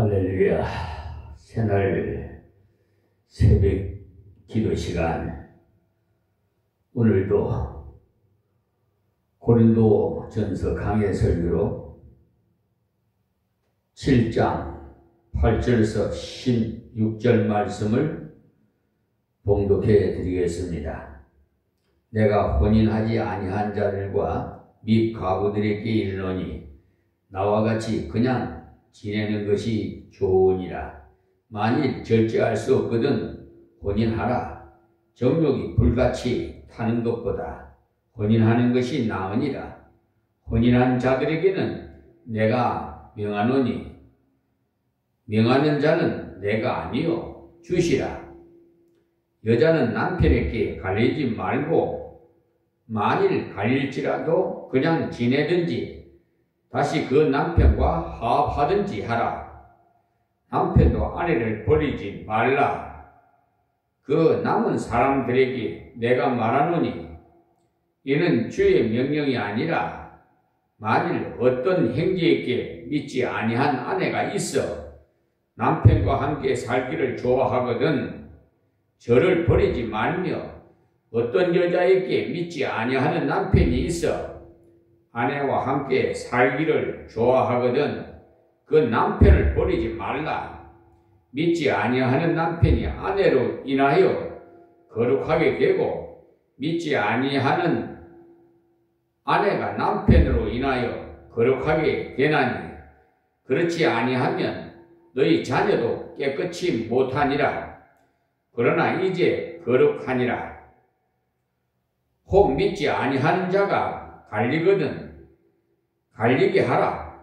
할렐루야. 새날 새벽 기도 시간, 오늘도 고린도 전서 강해 설교로 7장 8절에서 16절 말씀을 봉독해 드리겠습니다. 내가 혼인하지 아니한 자들과 및 과부들에게 이르노니 나와 같이 그냥 지내는 것이 좋으니라. 만일 절제할 수 없거든 혼인하라. 정욕이 불같이 타는 것보다 혼인하는 것이 나으니라. 혼인한 자들에게는 내가 명하노니 명하는 자는 내가 아니요 주시라. 여자는 남편에게 갈리지 말고 만일 갈릴지라도 그냥 지내든지 다시 그 남편과 화합하든지 하라. 남편도 아내를 버리지 말라. 그 남은 사람들에게 내가 말하노니 이는 주의 명령이 아니라 만일 어떤 형제에게 믿지 아니한 아내가 있어 남편과 함께 살기를 좋아하거든 저를 버리지 말며 어떤 여자에게 믿지 아니하는 남편이 있어 아내와 함께 살기를 좋아하거든 그 남편을 버리지 말라. 믿지 아니하는 남편이 아내로 인하여 거룩하게 되고 믿지 아니하는 아내가 남편으로 인하여 거룩하게 되나니 그렇지 아니하면 너희 자녀도 깨끗이 못하니라. 그러나 이제 거룩하니라. 혹 믿지 아니하는 자가 갈리거든 갈리게 하라.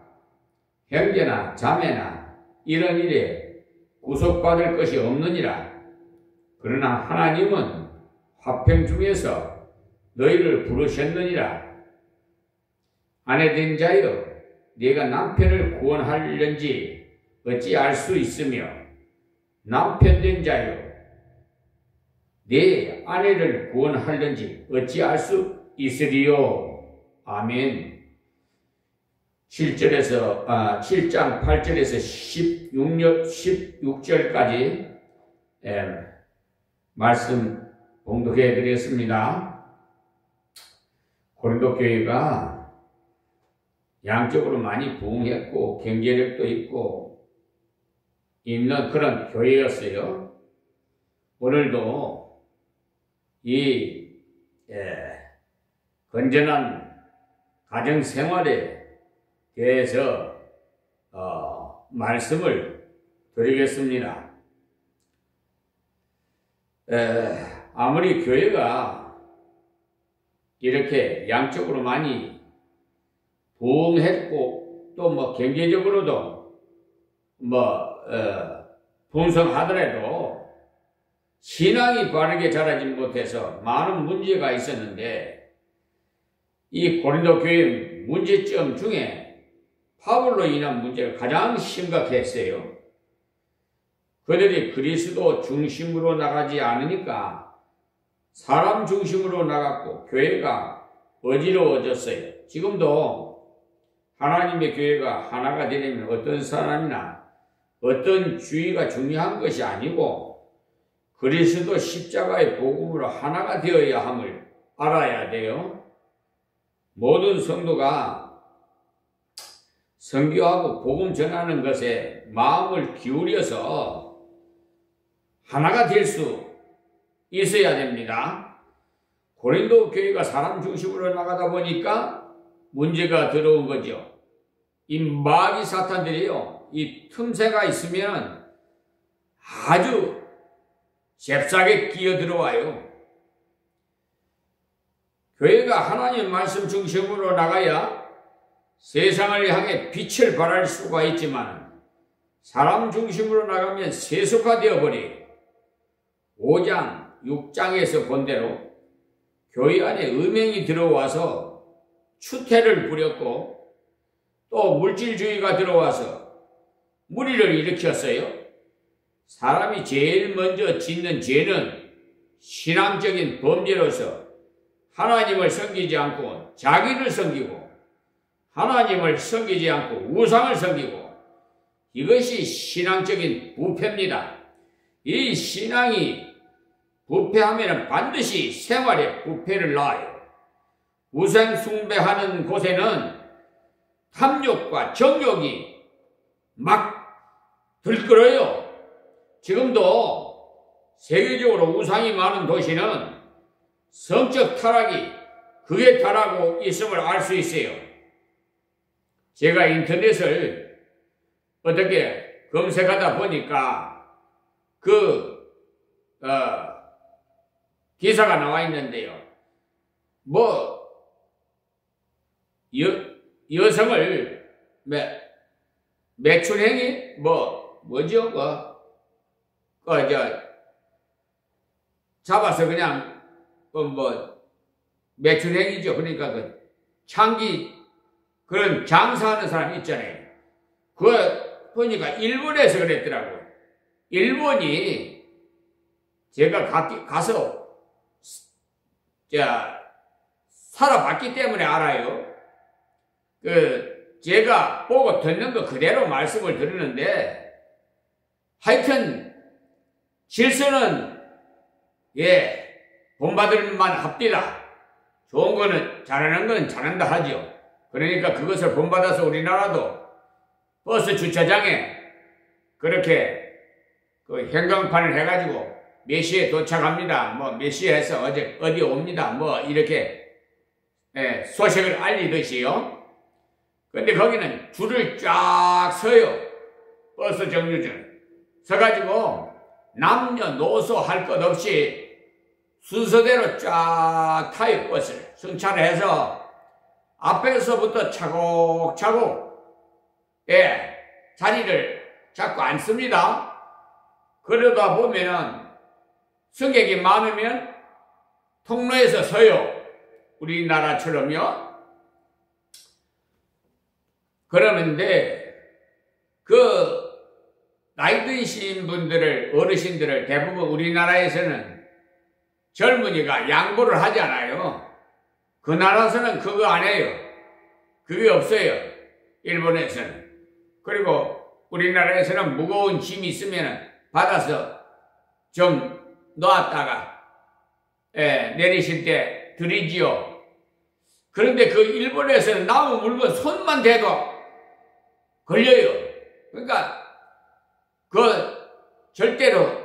형제나 자매나 이런 일에 구속받을 것이 없느니라. 그러나 하나님은 화평 중에서 너희를 부르셨느니라. 아내된 자여 네가 남편을 구원하려는지 어찌 알 수 있으며 남편된 자여 네 아내를 구원하려는지 어찌 알 수 있으리요. 아멘. 7장 8절에서 16절까지 말씀 봉독해 드렸습니다. 고린도 교회가 양적으로 많이 부흥했고 경제력도 있고 있는 그런 교회였어요. 오늘도 이 건전한 가정생활에 대해서 말씀을 드리겠습니다. 아무리 교회가 이렇게 양적으로 많이 부흥했고 또 뭐 경제적으로도 풍성하더라도 신앙이 바르게 자라지 못해서 많은 문제가 있었는데 이 고린도 교회 문제점 중에 바울로 인한 문제가 가장 심각했어요. 그들이 그리스도 중심으로 나가지 않으니까 사람 중심으로 나갔고 교회가 어지러워졌어요. 지금도 하나님의 교회가 하나가 되려면 어떤 사람이나 어떤 주의가 중요한 것이 아니고 그리스도 십자가의 복음으로 하나가 되어야 함을 알아야 돼요. 모든 성도가 선교하고 복음 전하는 것에 마음을 기울여서 하나가 될 수 있어야 됩니다. 고린도 교회가 사람 중심으로 나가다 보니까 문제가 들어온 거죠. 이 마귀 사탄들이요, 이 틈새가 있으면 아주 잽싸게 끼어들어와요. 교회가 하나님 말씀 중심으로 나가야 세상을 향해 빛을 발할 수가 있지만 사람 중심으로 나가면 세속화되어 버려요. 5장, 6장에서 본 대로 교회 안에 음행이 들어와서 추태를 부렸고 또 물질주의가 들어와서 무리를 일으켰어요. 사람이 제일 먼저 짓는 죄는 신앙적인 범죄로서 하나님을 섬기지 않고 자기를 섬기고 하나님을 섬기지 않고 우상을 섬기고 이것이 신앙적인 부패입니다. 이 신앙이 부패하면 반드시 생활에 부패를 낳아요. 우상 숭배하는 곳에는 탐욕과 정욕이 막 들끓어요. 지금도 세계적으로 우상이 많은 도시는 성적 타락이 극에 달하고 있음을 알 수 있어요. 제가 인터넷을 어떻게 검색하다 보니까 기사가 나와 있는데요. 여성을 매춘행위 뭐죠? 잡아서 그냥 매춘행위죠. 그러니까 창기 그런 장사하는 사람이 있잖아요. 그거 보니까 일본에서 그랬더라고요. 일본이 제가 가서 살아봤기 때문에 알아요. 제가 보고 듣는 거 그대로 말씀을 드리는데, 하여튼, 질서는, 본받을 만 합디다. 좋은 거는, 잘하는 건 잘한다 하죠. 그러니까 그것을 본받아서 우리나라도 버스 주차장에 그렇게 현광판을 해가지고 몇 시에 도착합니다. 몇 시에 해서 어디 옵니다. 이렇게, 소식을 알리듯이요. 근데 거기는 줄을 쫙 서요. 버스 정류장. 서가지고 남녀노소 할 것 없이 순서대로 쫙 타요. 버스를 승차를 해서 앞에서부터 차곡차곡 자리를 잡고 앉습니다. 그러다 보면은 승객이 많으면 통로에서 서요. 우리나라처럼요. 그러는데 나이 드신 분들을, 어르신들을 대부분 우리나라에서는 젊은이가 양보를 하잖아요. 그 나라에서는 그거 안 해요. 그게 없어요. 일본에서는. 그리고 우리나라에서는 무거운 짐이 있으면 받아서 좀 놨다가 내리실 때 드리지요. 그런데 일본에서는 나무 물건 손만 대도 걸려요. 그러니까 절대로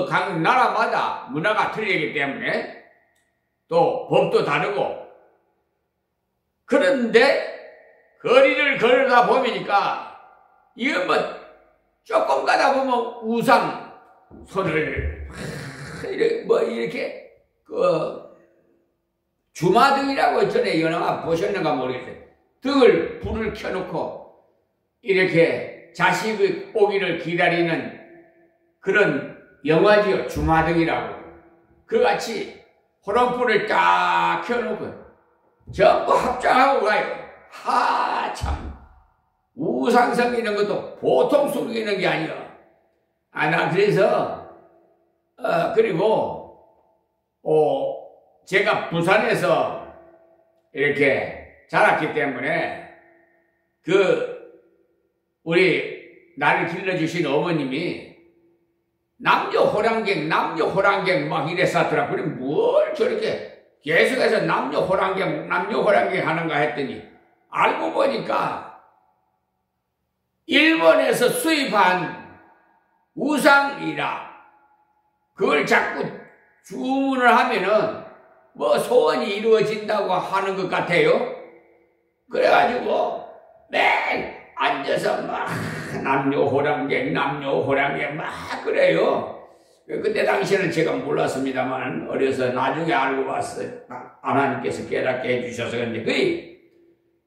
각 나라마다 문화가 틀리기 때문에 또 법도 다르고, 그런데 거리를 걸다 보니까 이거 조금 가다 보면 우상 손을 이렇게 주마등이라고 전에 영화 보셨는가 모르겠어요. 등을 불을 켜놓고 이렇게 자식의 오기를 기다리는 그런 영화지요. 주마등이라고. 그같이 호롱불을 딱 켜놓고 전부 합장하고 가요. 참 우상 섬기는 것도 보통 숨기는 게 아니야. 나 그래서 그리고 제가 부산에서 이렇게 자랐기 때문에 우리 나를 길러주신 어머님이 남녀 호랑객 막 이랬었더라. 그래 뭘 저렇게 계속해서 남녀 호랑객 하는가 했더니 알고 보니까 일본에서 수입한 우상이라 그걸 자꾸 주문을 하면은 소원이 이루어진다고 하는 것 같아요. 그래가지고 매일 앉아서 막 남녀 호랑객 막 그래요. 그때 당시에는 제가 몰랐습니다만 어려서 나중에 알고 봤어요. 하나님께서 깨닫게 해주셔서. 그런데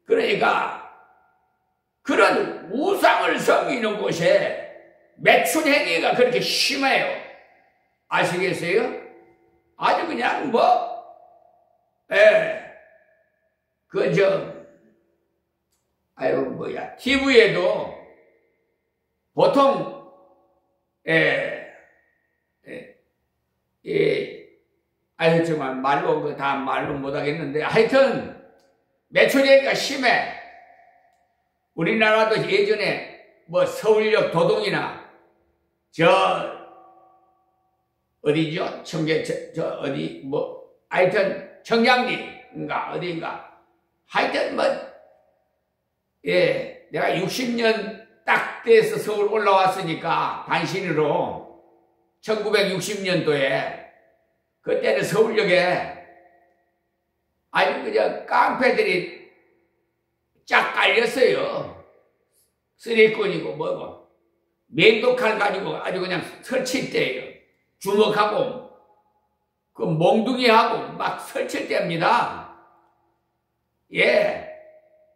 그러니까 그런 우상을 섬기는 곳에 매춘 행위가 그렇게 심해요. 아시겠어요? 아주 그냥 TV에도 보통, 정말 말로 못하겠는데, 하여튼, 매춘 얘기가 심해. 우리나라도 예전에 뭐 서울역 도동이나 어디죠? 어디 뭐 하여튼 청량리인가 어디인가 하여튼 뭐 내가 60년 딱 돼서 서울 올라왔으니까 단신으로 1960년도에 그때는 서울역에 아주 그냥 깡패들이 쫙 깔렸어요. 쓰리꾼이고 뭐고 맹독칼 가지고 아주 그냥 설칠 때예요. 주먹하고 그 몽둥이하고 막 설칠 때입니다.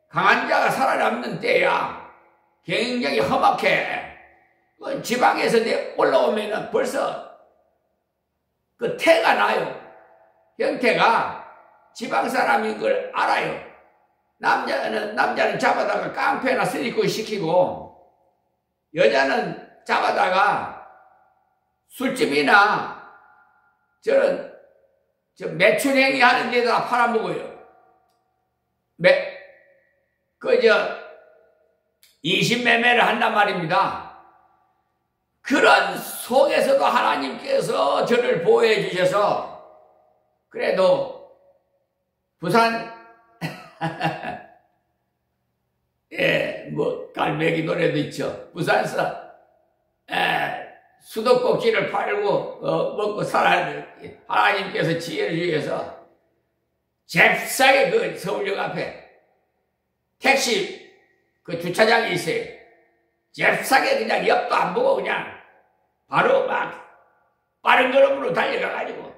강한 자가 살아남는 때야. 굉장히 험악해. 지방에서 올라오면은 벌써 그 태가 나요. 형태가 지방 사람인 걸 알아요. 남자는 잡아다가 깡패나 쓰리꾼 시키고 여자는 잡아다가 술집이나 매춘행위 하는 데다 팔아먹어요. 20매매를 한단 말입니다. 그런 속에서도 하나님께서 저를 보호해 주셔서 그래도 부산 뭐 갈매기 노래도 있죠. 부산서 수도꼭지를 팔고 먹고 살아야 하나님께서 지혜를 주셔서 잽싸게 그 서울역 앞에 택시 그 주차장이 있어요. 잽싸게 그냥 옆도 안 보고 그냥 바로 막 빠른 걸음으로 달려가가지고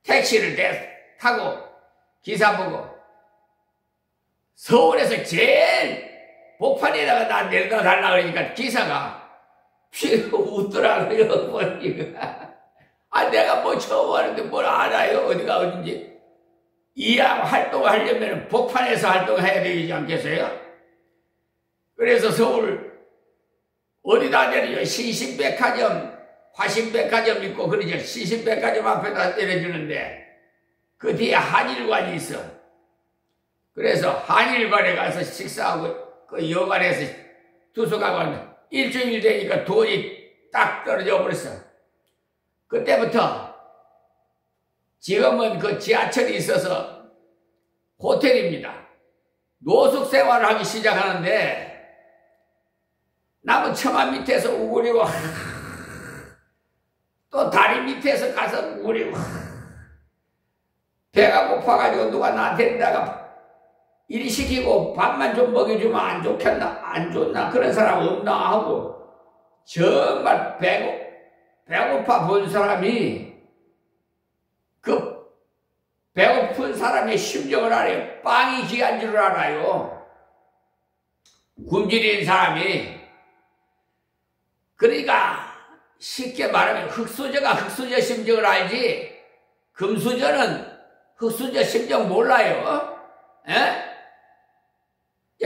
택시를 타고 기사 보고 서울에서 제일 복판에다가 나 내려다 달라 그러니까 기사가 피가 웃더라고요. 보니까 내가 뭐 처음 하는데 뭘 알아요. 어디가 어딘지. 이왕 활동을 하려면 복판에서 활동해야 되지 않겠어요? 그래서 서울 어디다 내려줘? 신신백화점, 화신백화점 있고 그러죠. 신신백화점 앞에다 내려주는데 그 뒤에 한일관이 있어. 그래서 한일관에 가서 식사하고 그 여관에서 투숙하고 일주일 되니까 돈이 딱 떨어져 버렸어. 그때부터 지금은 그 지하철이 있어서 호텔입니다. 노숙 생활을 하기 시작하는데 나무 처마 밑에서 우그리고 또 다리 밑에서 가서 우그리고 배가 고파가지고 누가 나한테다가 일 시키고 밥만 좀 먹여주면 안 좋겠나? 안 좋나? 그런 사람 없나? 하고 정말 배고파 본 사람이 그 배고픈 사람의 심정을 알아요. 빵이 귀한 줄 알아요. 굶주린 사람이. 그러니까 쉽게 말하면 흙수저가 흙수저 심정을 알지 금수저는 흙수저 심정 몰라요.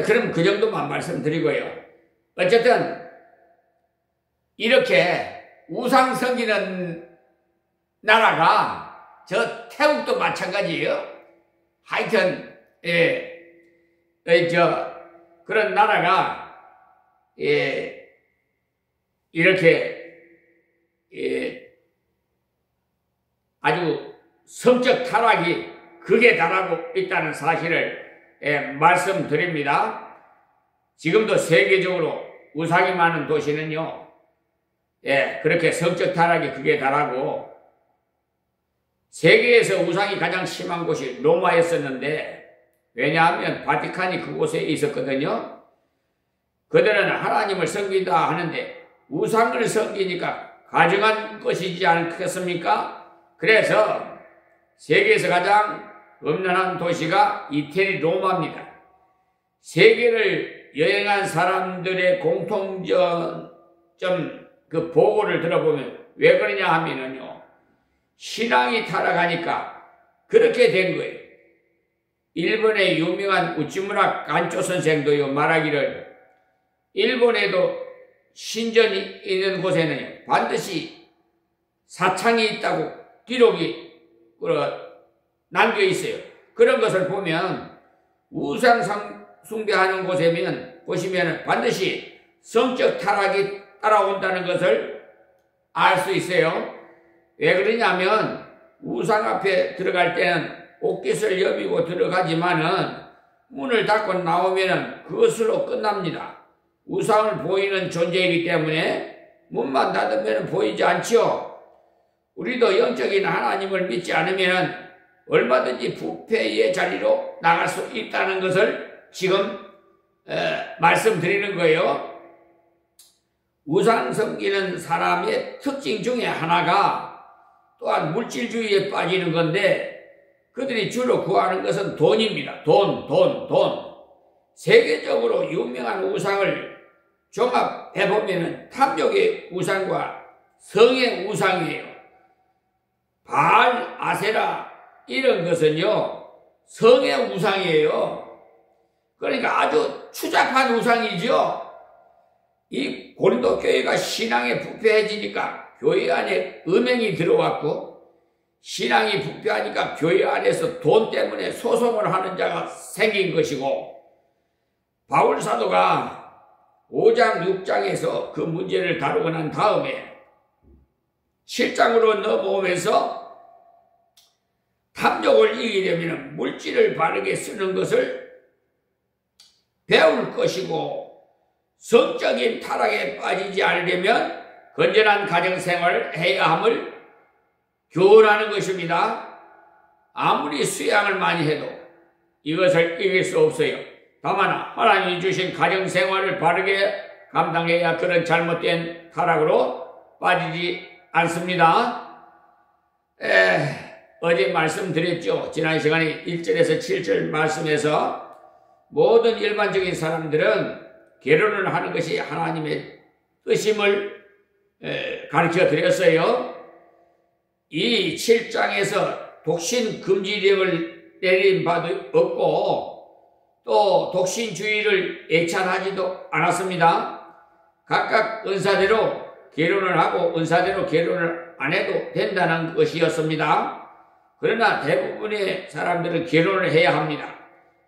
그럼 그 정도만 말씀드리고요. 어쨌든 이렇게 우상 섬기는 나라가 저 태국도 마찬가지예요. 하여튼 그런 나라가 이렇게 아주 성적 타락이 극에 달하고 있다는 사실을 말씀드립니다. 지금도 세계적으로 우상이 많은 도시는요, 그렇게 성적 타락이 극에 달하고 세계에서 우상이 가장 심한 곳이 로마였었는데 왜냐하면 바티칸이 그곳에 있었거든요. 그들은 하나님을 섬긴다 하는데 우상을 섬기니까 가증한 것이지 않겠습니까? 그래서 세계에서 가장 음란한 도시가 이태리 로마입니다. 세계를 여행한 사람들의 공통점 그 보고를 들어보면 왜 그러냐 하면은요, 신앙이 타락하니까 그렇게 된 거예요. 일본의 유명한 우찌무라 간초 선생도요 말하기를 일본에도 신전이 있는 곳에는 반드시 사창이 있다고 기록이 남겨 있어요. 그런 것을 보면 우상 숭배하는 곳에면 보시면 반드시 성적 타락이 따라온다는 것을 알 수 있어요. 왜 그러냐면 우상 앞에 들어갈 때는 옷깃을 여비고 들어가지만은 문을 닫고 나오면은 그것으로 끝납니다. 우상을 보이는 존재이기 때문에 문만 닫으면 보이지 않지요. 우리도 영적인 하나님을 믿지 않으면 얼마든지 부패의 자리로 나갈 수 있다는 것을 지금 말씀드리는 거예요. 우상 섬기는 사람의 특징 중에 하나가 또한 물질주의에 빠지는 건데 그들이 주로 구하는 것은 돈입니다. 돈. 세계적으로 유명한 우상을 종합해보면 탐욕의 우상과 성의 우상이에요. 바알, 아세라 이런 것은요 성의 우상이에요. 그러니까 아주 추잡한 우상이죠. 이 고린도 교회가 신앙에 부패해지니까 교회 안에 음행이 들어왔고 신앙이 부패하니까 교회 안에서 돈 때문에 소송을 하는 자가 생긴 것이고 바울 사도가 5장 6장에서 그 문제를 다루고 난 다음에 7장으로 넘어오면서 탐욕을 이기려면 물질을 바르게 쓰는 것을 배울 것이고 성적인 타락에 빠지지 않으려면 건전한 가정생활을 해야 함을 교훈하는 것입니다. 아무리 수양을 많이 해도 이것을 이길 수 없어요. 다만 하나님이 주신 가정생활을 바르게 감당해야 그런 잘못된 타락으로 빠지지 않습니다. 어제 말씀드렸죠. 지난 시간에 1절에서 7절 말씀에서 모든 일반적인 사람들은 결혼을 하는 것이 하나님의 뜻임을 가르쳐 드렸어요. 이 7장에서 독신 금지령을 내린 바도 없고 또 독신주의를 애찬하지도 않았습니다. 각각 은사대로 결혼을 하고 은사대로 결혼을 안 해도 된다는 것이었습니다. 그러나 대부분의 사람들은 결혼을 해야 합니다.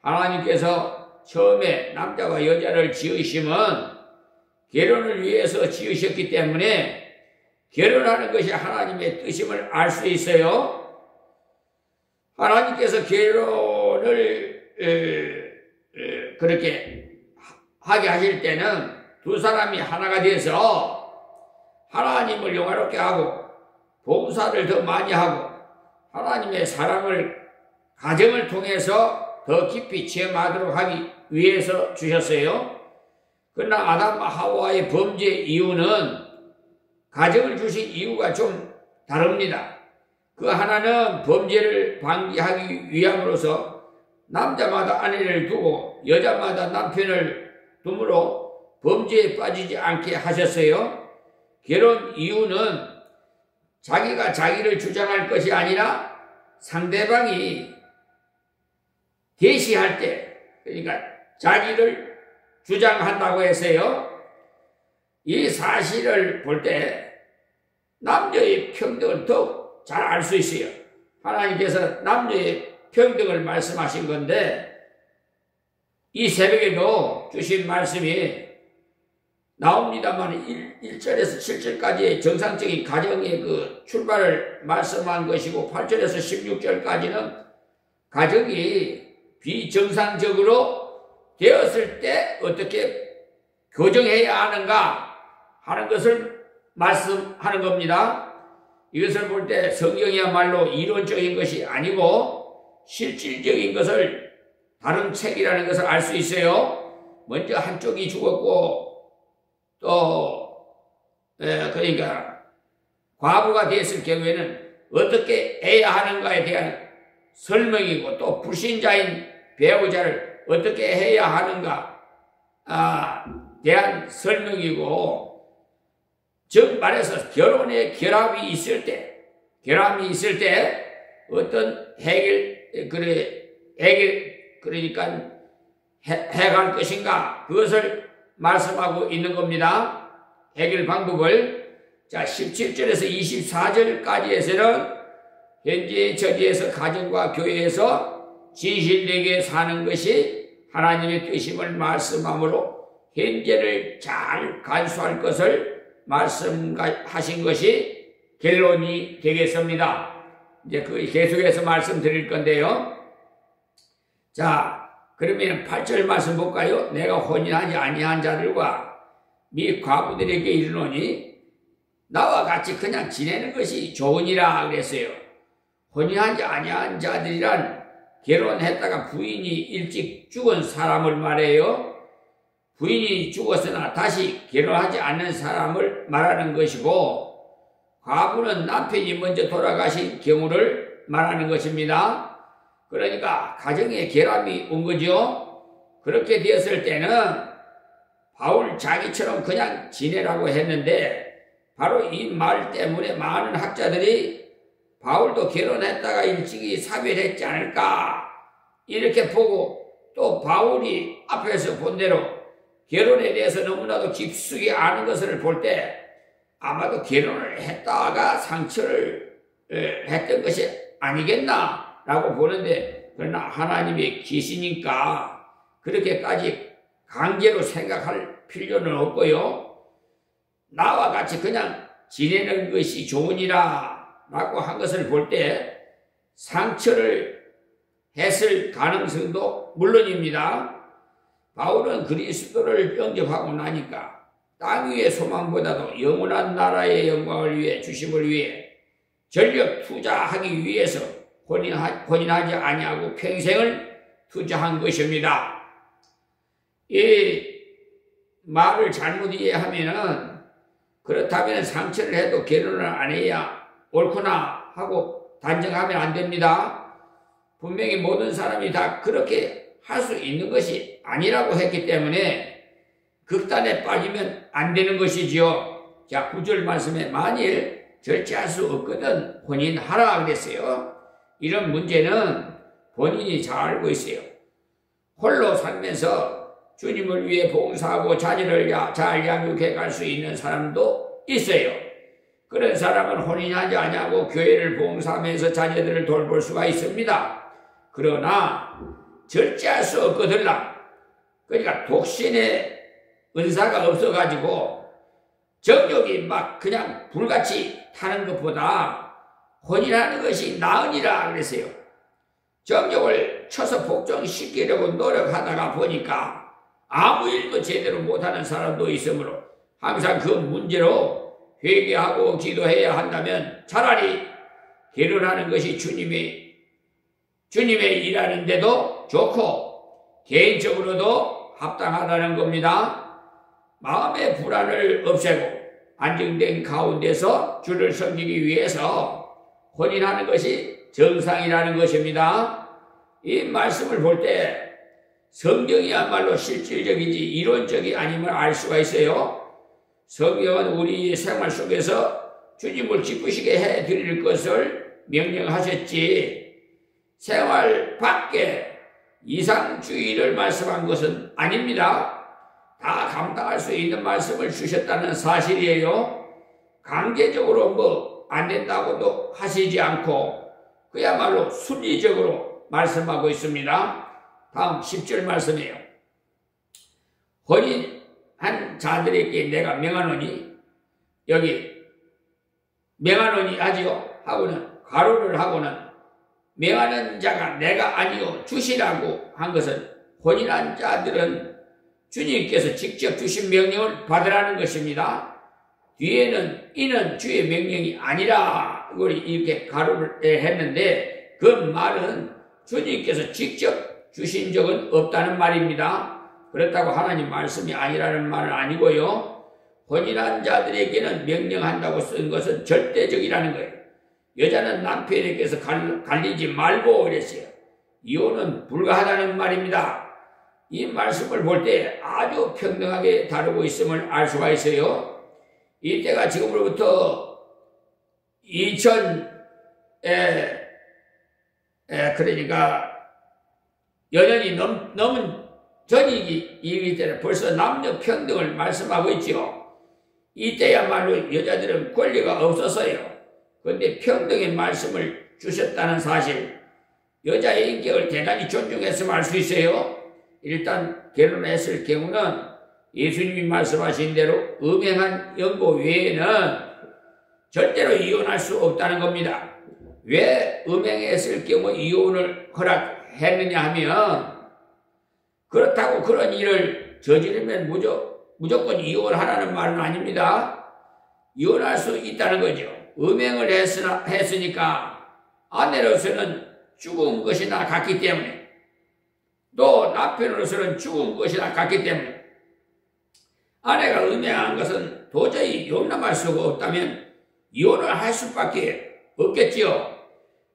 하나님께서 처음에 남자와 여자를 지으심은 결혼을 위해서 지으셨기 때문에 결혼하는 것이 하나님의 뜻임을 알 수 있어요. 하나님께서 결혼을 그렇게 하게 하실 때는 두 사람이 하나가 돼서 하나님을 영화롭게 하고 봉사를 더 많이 하고 하나님의 사랑을 가정을 통해서 더 깊이 체험하도록 하기 위해서 주셨어요. 그러나 아담과 하와의 범죄 이유는 가정을 주신 이유가 좀 다릅니다. 그 하나는 범죄를 방지하기 위함으로써 남자마다 아내를 두고 여자마다 남편을 둠으로 범죄에 빠지지 않게 하셨어요. 결혼 이유는 자기가 자기를 주장할 것이 아니라 상대방이 대시할 때, 그러니까 자기를 주장한다고 했어요. 이 사실을 볼 때 남녀의 평등을 더욱 잘 알 수 있어요. 하나님께서 남녀의 평등을 말씀하신 건데 이 새벽에도 주신 말씀이 나옵니다만 1절에서 7절까지의 정상적인 가정의 그 출발을 말씀한 것이고 8절에서 16절까지는 가정이 비정상적으로 되었을 때 어떻게 교정해야 하는가 하는 것을 말씀하는 겁니다. 이것을 볼 때 성경이야말로 이론적인 것이 아니고 실질적인 것을 다른 책이라는 것을 알 수 있어요. 먼저 한쪽이 죽었고 또 그러니까 과부가 됐을 경우에는 어떻게 해야 하는가에 대한 설명이고 또 불신자인 배우자를 어떻게 해야 하는가 대한 설명이고 즉 말해서 결혼에 결함이 있을 때 어떤 그러니까 해갈 것인가 그것을 말씀하고 있는 겁니다. 해결 방법을 자 17절에서 24절까지에서는 현재 처지에서 가정과 교회에서 진실되게 사는 것이 하나님의 뜻임을 말씀하므로 현재를 잘 간수할 것을 말씀하신 것이 결론이 되겠습니다. 이제 그 계속해서 말씀드릴 건데요. 자, 그러면 8절 말씀 볼까요? 내가 혼인하지 아니한 자들과 및 과부들에게 이르노니 나와 같이 그냥 지내는 것이 좋으니라 그랬어요. 혼인하지 아니한 자들이란 결혼했다가 부인이 일찍 죽은 사람을 말해요. 부인이 죽었으나 다시 결혼하지 않는 사람을 말하는 것이고, 과부는 남편이 먼저 돌아가신 경우를 말하는 것입니다. 그러니까 가정에 결함이 온 거죠. 그렇게 되었을 때는 바울 자기처럼 그냥 지내라고 했는데, 바로 이 말 때문에 많은 학자들이 바울도 결혼했다가 일찍이 사별했지 않을까 이렇게 보고, 또 바울이 앞에서 본 대로 결혼에 대해서 너무나도 깊숙이 아는 것을 볼 때 아마도 결혼을 했다가 상처를 했던 것이 아니겠나라고 보는데, 그러나 하나님의 계시니까 그렇게까지 강제로 생각할 필요는 없고요. 나와 같이 그냥 지내는 것이 좋으니라 라고 한 것을 볼 때 상처를 했을 가능성도 물론입니다. 바울은 그리스도를 영접하고 나니까 땅 위의 소망보다도 영원한 나라의 영광을 위해, 주심을 위해 전력 투자하기 위해서 혼인하지 아니하고 평생을 투자한 것입니다. 이 말을 잘못 이해하면은, 그렇다면 상처를 해도 결혼을 안 해야 옳구나 하고 단정하면 안 됩니다. 분명히 모든 사람이 다 그렇게 할 수 있는 것이 아니라고 했기 때문에 극단에 빠지면 안 되는 것이지요. 자, 9절 말씀에 만일 절제할 수 없거든 혼인하라 그랬어요. 이런 문제는 본인이 잘 알고 있어요. 홀로 살면서 주님을 위해 봉사하고 자녀를 잘 양육해 갈 수 있는 사람도 있어요. 그런 사람은 혼인하지 아니하고 교회를 봉사하면서 자녀들을 돌볼 수가 있습니다. 그러나 절제할 수 없거들라. 그러니까 독신의 은사가 없어가지고 정욕이 막 그냥 불같이 타는 것보다 혼인하는 것이 나으니라 그랬어요. 정욕을 쳐서 복종시키려고 노력하다가 보니까 아무 일도 제대로 못하는 사람도 있으므로 항상 그 문제로 회개하고 기도해야 한다면 차라리 결혼하는 것이 주님의 일하는데도 좋고 개인적으로도 합당하다는 겁니다. 마음의 불안을 없애고 안정된 가운데서 주를 섬기기 위해서 혼인하는 것이 정상이라는 것입니다. 이 말씀을 볼 때 성경이야말로 실질적인지 이론적이 아님을 알 수가 있어요. 성경은 우리 생활 속에서 주님을 기쁘시게 해드릴 것을 명령하셨지, 생활 밖에 이상주의를 말씀한 것은 아닙니다. 다 감당할 수 있는 말씀을 주셨다는 사실이에요. 강제적으로 뭐 안 된다고도 하시지 않고 그야말로 순리적으로 말씀하고 있습니다. 다음 10절 말씀이에요. 혼인한 자들에게 내가 명하노니, 여기 명하노니 하지요 하고는 가로를 하고는 명하는 자가 내가 아니요 주시라고 한 것은 혼인한 자들은 주님께서 직접 주신 명령을 받으라는 것입니다. 뒤에는 이는 주의 명령이 아니라 이렇게 가로를 했는데, 그 말은 주님께서 직접 주신 적은 없다는 말입니다. 그렇다고 하나님 말씀이 아니라는 말은 아니고요. 혼인한 자들에게는 명령한다고 쓴 것은 절대적이라는 거예요. 여자는 남편에게서 갈리지 말고 그랬어요. 이혼은 불가하다는 말입니다. 이 말씀을 볼 때 아주 평등하게 다루고 있음을 알 수가 있어요. 이때가 지금으로부터 그러니까 여년이 넘은 전이기 때문에 벌써 남녀 평등을 말씀하고 있죠. 이때야말로 여자들은 권리가 없었어요. 그런데 평등의 말씀을 주셨다는 사실, 여자의 인격을 대단히 존중했으면 알 수 있어요. 일단 결혼했을 경우는 예수님이 말씀하신 대로 음행한 연고 외에는 절대로 이혼할 수 없다는 겁니다. 왜 음행했을 경우 이혼을 허락했느냐 하면, 그렇다고 그런 일을 저지르면 무조건 이혼하라는 말은 아닙니다. 이혼할 수 있다는 거죠. 음행을 했으니까 아내로서는 죽은 것이나 같기 때문에, 또 남편으로서는 죽은 것이나 같기 때문에, 아내가 음행한 것은 도저히 용납할 수가 없다면 이혼을 할 수밖에 없겠지요.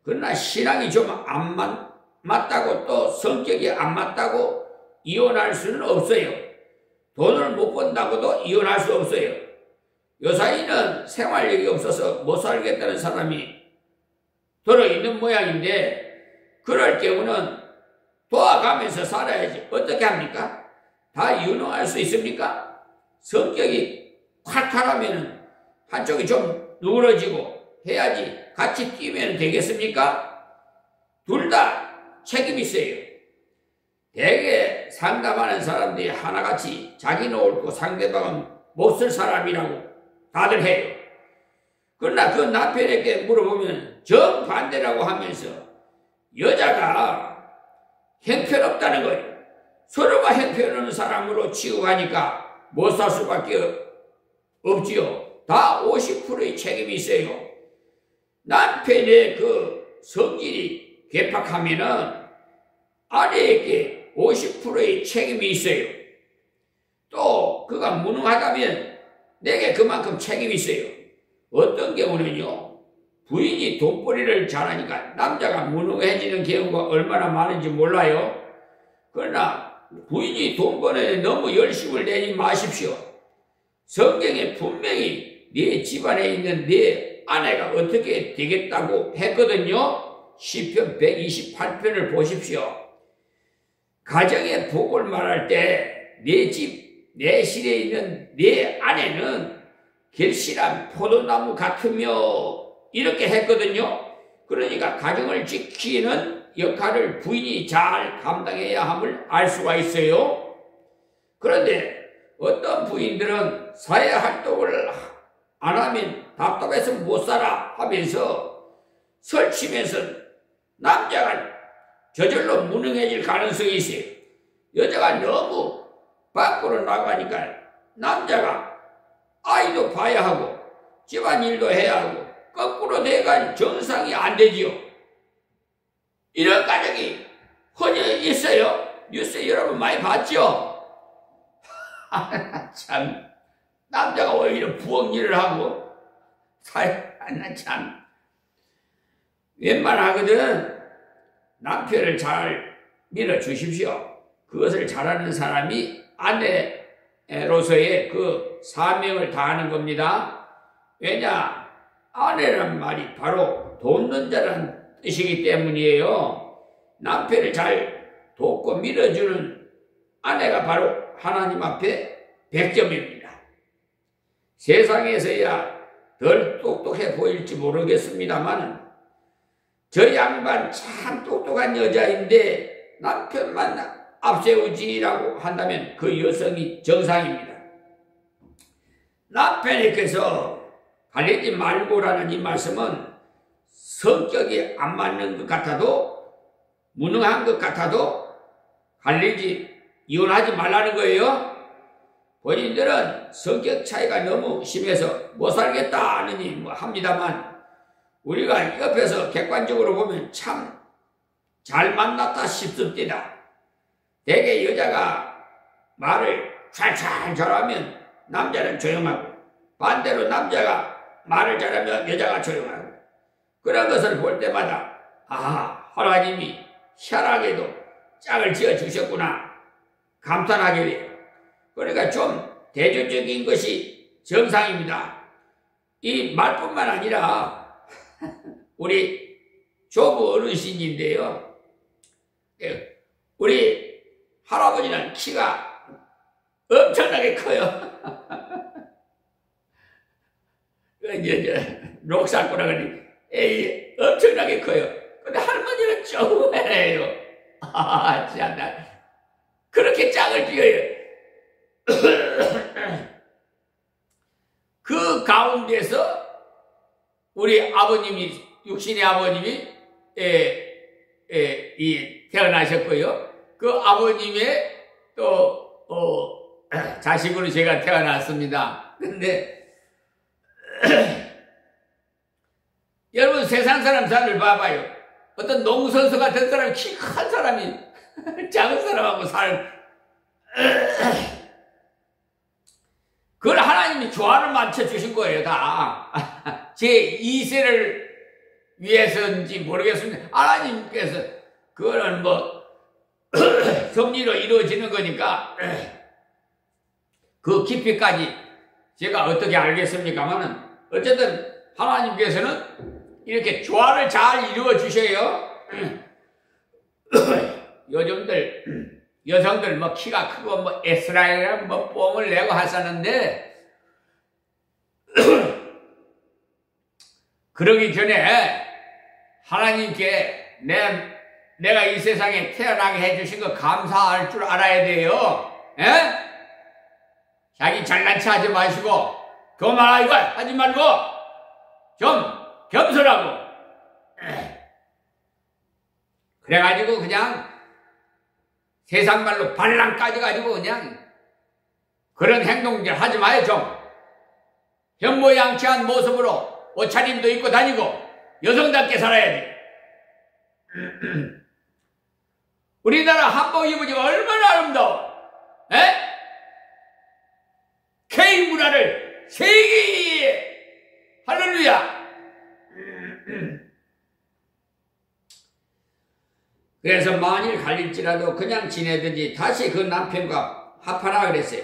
그러나 신앙이 좀 안 맞다고, 또 성격이 안 맞다고 이혼할 수는 없어요. 돈을 못 번다고도 이혼할 수 없어요. 요사이는 생활력이 없어서 못 살겠다는 사람이 들어있는 모양인데, 그럴 경우는 도와가면서 살아야지. 어떻게 합니까? 다 유능할 수 있습니까? 성격이 칼칼하면 한쪽이 좀 누그러지고 해야지 같이 뛰면 되겠습니까? 둘 다 책임이 있어요. 대개 상담하는 사람들이 하나같이 자기는 옳고 상대방은 못쓸 사람이라고 다들 해요. 그러나 그 남편에게 물어보면 정반대라고 하면서 여자가 형편없다는 거예요. 서로가 형편없는 사람으로 취급하니까 못 살 수밖에 없지요. 다 50%의 책임이 있어요. 남편의 그 성질이 괴팍하면은 아내에게 50%의 책임이 있어요. 또 그가 무능하다면 내게 그만큼 책임이 있어요. 어떤 경우는요, 부인이 돈벌이를 잘하니까 남자가 무능해지는 경우가 얼마나 많은지 몰라요. 그러나 부인이 돈 버는데 너무 열심을 내지 마십시오. 성경에 분명히 네 집안에 있는 네 아내가 어떻게 되겠다고 했거든요. 시편 128편을 보십시오. 가정의 복을 말할 때 내 집, 내 실에 있는 내 아내는 결실한 포도나무 같으며 이렇게 했거든요. 그러니까 가정을 지키는 역할을 부인이 잘 감당해야 함을 알 수가 있어요. 그런데 어떤 부인들은 사회활동을 안 하면 답답해서 못 살아 하면서 설치면서 남자가 저절로 무능해질 가능성이 있어요. 여자가 너무 밖으로 나가니까 남자가 아이도 봐야 하고 집안일도 해야 하고 거꾸로 돼가 정상이 안 되지요. 이런 가정이 흔히 있어요. 뉴스 여러분 많이 봤죠? 참, 남자가 오히려 부엌 일을 하고 참 웬만하거든 남편을 잘 밀어주십시오. 그것을 잘하는 사람이 아내로서의 그 사명을 다하는 겁니다. 왜냐? 아내란 말이 바로 돕는 자라는 뜻이기 때문이에요. 남편을 잘 돕고 밀어주는 아내가 바로 하나님 앞에 100점입니다. 세상에서야 덜 똑똑해 보일지 모르겠습니다만 저 양반 참 똑똑한 여자인데 남편만 앞세우지라고 한다면 그 여성이 정상입니다. 남편에게서 갈리지 말고라는 이 말씀은 성격이 안 맞는 것 같아도 무능한 것 같아도 이혼하지 말라는 거예요. 본인들은 성격 차이가 너무 심해서 못 살겠다느니 뭐 합니다만 우리가 옆에서 객관적으로 보면 참 잘 만났다 싶습니다. 대개 여자가 말을 찰찰 잘하면 남자는 조용하고 반대로 남자가 말을 잘하면 여자가 조용하고 그런 것을 볼 때마다 하나님이 희한하게도 짝을 지어주셨구나 감탄하게 돼요. 그러니까 좀 대조적인 것이 정상입니다. 이 말뿐만 아니라 우리 조부 어르신인데요. 우리 할아버지는 키가 엄청나게 커요. 이제 록사꾸라 그러니 엄청나게 커요. 근데 할머니는 조그매요. 참나 그렇게 짝을 지어요. 그 가운데서 우리 아버님이, 육신의 아버님이 태어나셨고요. 그 아버님의 또 자식으로 제가 태어났습니다. 근데 여러분 세상 사람을 봐봐요. 어떤 농선수 같은 사람이, 키 큰 사람이 작은 사람하고 그걸 하나님이 조화를 맞춰주신 거예요, 다. 제 2세를 위해서인지 모르겠습니다. 하나님께서 그거는 뭐 섭리로 이루어지는 거니까 그 깊이까지 제가 어떻게 알겠습니까만은 어쨌든 하나님께서는 이렇게 조화를 잘 이루어 주셔요. 요즘들 여성들 뭐 키가 크고 뭐 에스라엘 뭐 뽕을 내고 하셨는데 그러기 전에 하나님께 내가 이 세상에 태어나게 해주신 거 감사할 줄 알아야 돼요. 에? 자기 잘난 체 하지 마시고 그만하고 하지 말고 좀 겸손하고 그래가지고 그냥 세상 말로 발랑 까져가지고 그냥 그런 행동들 하지 마요. 좀 현모양치한 모습으로 옷차림도 입고 다니고 여성답게 살아야지. 우리나라 한복 입으니까 얼마나 아름다워. 에? K 문화를 세계에 할렐루야. 그래서 만일 갈릴지라도 그냥 지내든지 다시 그 남편과 합하라 그랬어요.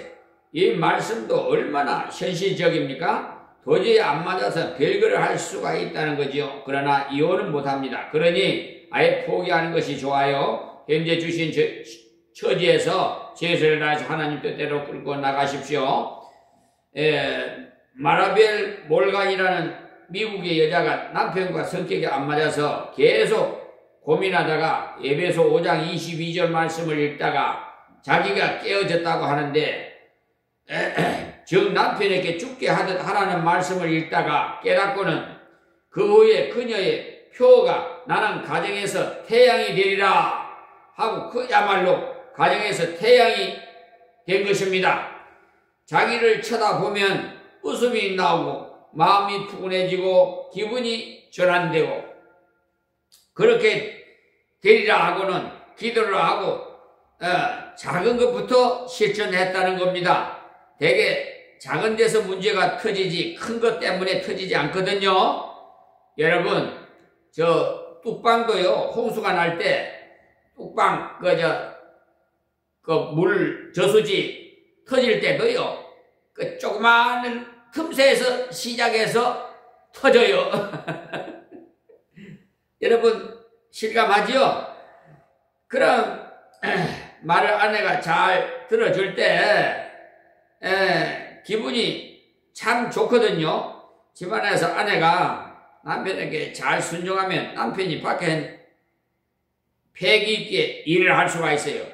이 말씀도 얼마나 현실적입니까? 도저히 안 맞아서 별거를 할 수가 있다는 거지요. 그러나 이혼은 못합니다. 그러니 아예 포기하는 것이 좋아요. 현재 주신 처지에서 제세를 다해서 하나님 뜻대로 끌고 나가십시오. 마라벨 몰간이라는 미국의 여자가 남편과 성격이 안 맞아서 계속 고민하다가 에베소 5장 22절 말씀을 읽다가 자기가 깨어졌다고 하는데 즉 남편에게 죽게 하라는 말씀을 읽다가 깨닫고는 그 후에 그녀의 표가 나는 가정에서 태양이 되리라 하고 그야말로 가정에서 태양이 된 것입니다. 자기를 쳐다보면 웃음이 나오고 마음이 푸근해지고 기분이 전환되고 그렇게 되리라 하고는 기도를 하고 작은 것부터 실천했다는 겁니다. 되게 작은 데서 문제가 터지지 큰 것 때문에 터지지 않거든요. 여러분 저 뚝방도요, 홍수가 날 때 뚝방 물 저수지 터질 때도요, 그 조그마한 틈새에서 시작해서 터져요. 여러분 실감하지요? 그럼 말을 아내가 잘 들어줄 때 기분이 참 좋거든요. 집안에서 아내가 남편에게 잘 순종하면 남편이 밖에 패기 있게 일을 할 수가 있어요.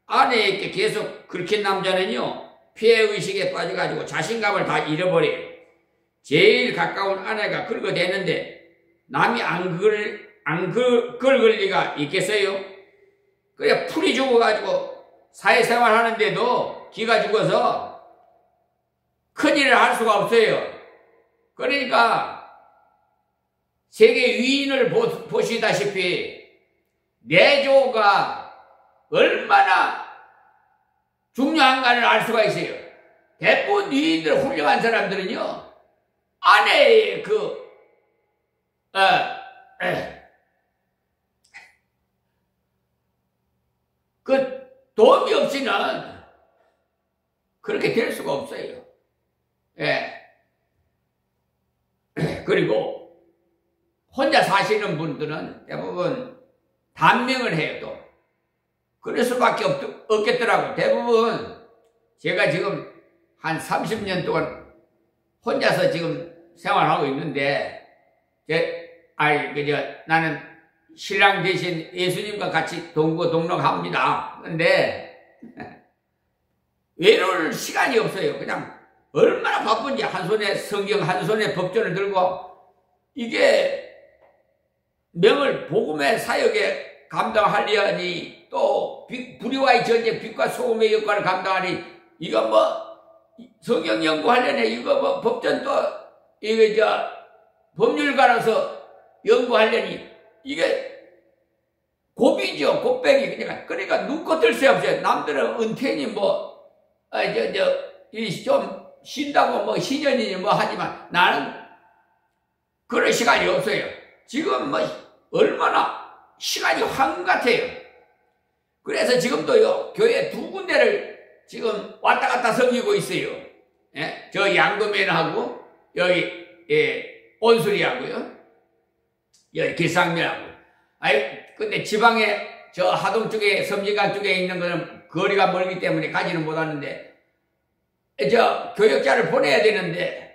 아내에게 계속 긁힌 남자는요, 피해의식에 빠져가지고 자신감을 다 잃어버려요. 제일 가까운 아내가 긁어대는데 남이 안 긁을 리가 있겠어요? 그래 풀이 죽어가지고 사회생활 하는데도 기가 죽어서 큰일을 할 수가 없어요. 그러니까 세계 위인을 보시다시피 내조가 얼마나 중요한가를 알 수가 있어요. 대부분 위인들 훌륭한 사람들은요, 아내의 그 도움이 없이는 그렇게 될 수가 없어요. 예. 그리고 혼자 사시는 분들은 대부분 단명을 해요. 또 그럴 수밖에 없겠더라고. 대부분 제가 지금 한 30년 동안 혼자서 지금 생활하고 있는데 나는 신랑 대신 예수님과 같이 동거동록합니다. 근데 외로울 시간이 없어요. 그냥 얼마나 바쁜지 한 손에 성경, 한 손에 법전을 들고 이게 명을 복음의 사역에 감당하려니 또 불의와의 전쟁, 빛과 소금의 역할을 감당하니 이거 뭐 성경 연구하려니 이거 뭐 법전 또 이거 법률가로서 연구하려니 이게 고비죠. 곱빼기. 그러니까 눈꽃 새 없어요. 남들은 은퇴니 뭐 좀 쉰다고 뭐 시년이니 뭐 하지만 나는 그럴 시간이 없어요. 지금 뭐 얼마나 시간이 황 같아요. 그래서 지금도요 교회 두 군데를 지금 왔다 갔다 섬기고 있어요. 예? 저 양도면하고 여기 온수리하고요. 여기 길상면하고. 근데 지방에 저 하동 쪽에 섬진강 쪽에 있는 거는 거리가 멀기 때문에 가지는 못하는데 저 교역자를 보내야 되는데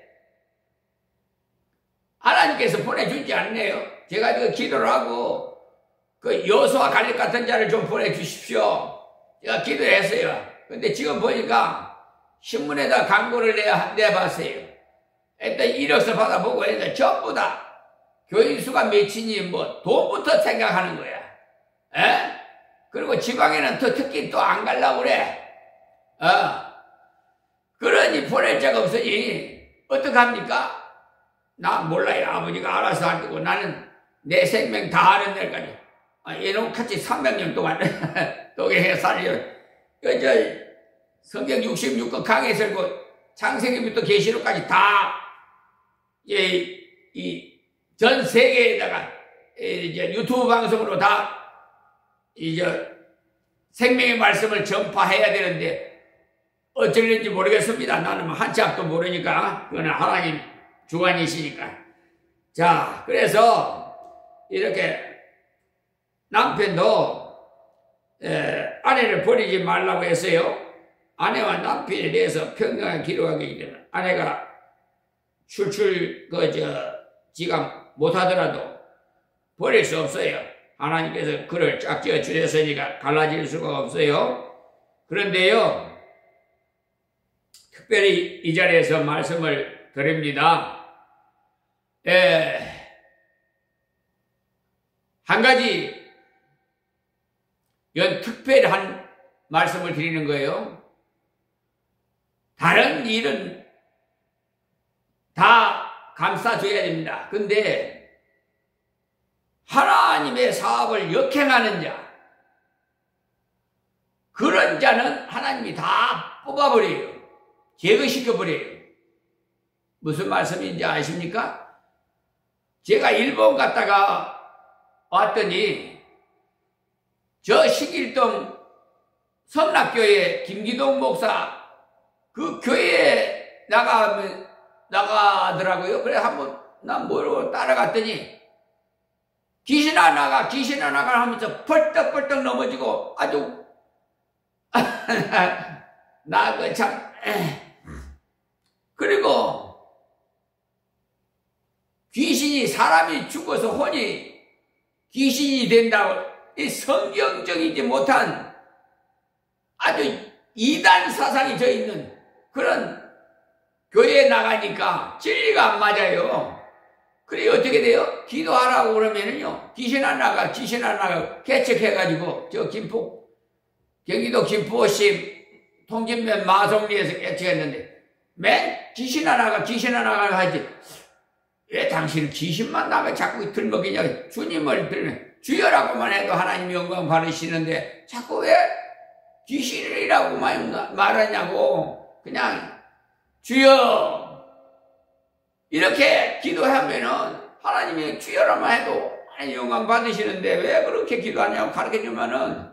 하나님께서 보내주지 않네요. 제가 그 기도를 하고 그 여호수아 갈렙 같은 자를 좀 보내주십시오. 제가 기도했어요. 근데 지금 보니까 신문에다 광고를 내봤어요. 일단 이력서 받아보고 했는데 전부 다 교인 수가 몇이니 뭐 돈부터 생각하는 거야. 에? 그리고 지방에는 더 특히 또 안 가려고 그래. 그러니 보낼 자가 없으니 어떡합니까? 나 몰라요. 아버지가 알아서 할 거고 나는 내 생명 다 하는 날까지 이놈 같이 300년 동안 독일에 살려. 성경 66권 강해 설고 창세기부터 계시록까지 다 전 세계에다가 이제 유튜브 방송으로 다 이제 생명의 말씀을 전파해야 되는데 어쩌는지 모르겠습니다. 나는 한치 앞도 모르니까 그거는 하나님 주관이시니까. 자, 그래서 이렇게 남편도 아내를 버리지 말라고 했어요. 아내와 남편에 대해서 평등하게 기록하기 때문에 아내가 지가 못하더라도 버릴 수 없어요. 하나님께서 그를 짝지어 주셨으니까 갈라질 수가 없어요. 그런데요, 특별히 이 자리에서 말씀을 드립니다. 한 가지 특별한 말씀을 드리는 거예요. 다른 일은 다 감싸줘야 됩니다. 근데 하나님의 사업을 역행하는 자, 그런 자는 하나님이 다 뽑아버려요. 제거시켜버려요. 무슨 말씀인지 아십니까? 제가 일본 갔다가 왔더니 저 식일동 성락교회 김기동 목사 그 교회에 나가더라고요. 그래 한번 난 모르고 따라갔더니 귀신아 나가 하면서 벌떡벌떡 넘어지고 아주 나 그 참 그리고 귀신이 사람이 죽어서 혼이 귀신이 된다고 이 성경적이지 못한 아주 이단 사상이 져 있는 그런 교회에 나가니까 진리가 안 맞아요. 그래 어떻게 돼요? 기도하라고 그러면은요 귀신 안 나가 개척해가지고 저 경기도 김포시 통진면 마송리에서 개척했는데 맨 귀신 안 나가 하지. 왜 당신은 귀신만 나가 자꾸 들먹이냐. 주님을 들면 주여라고만 해도 하나님 영광 받으시는데 자꾸 왜 귀신이라고만 말하냐고. 그냥 주여 이렇게 기도하면은 하나님이 주여라만 해도 하나님 영광 받으시는데 왜 그렇게 기도하냐고 가르쳐주면은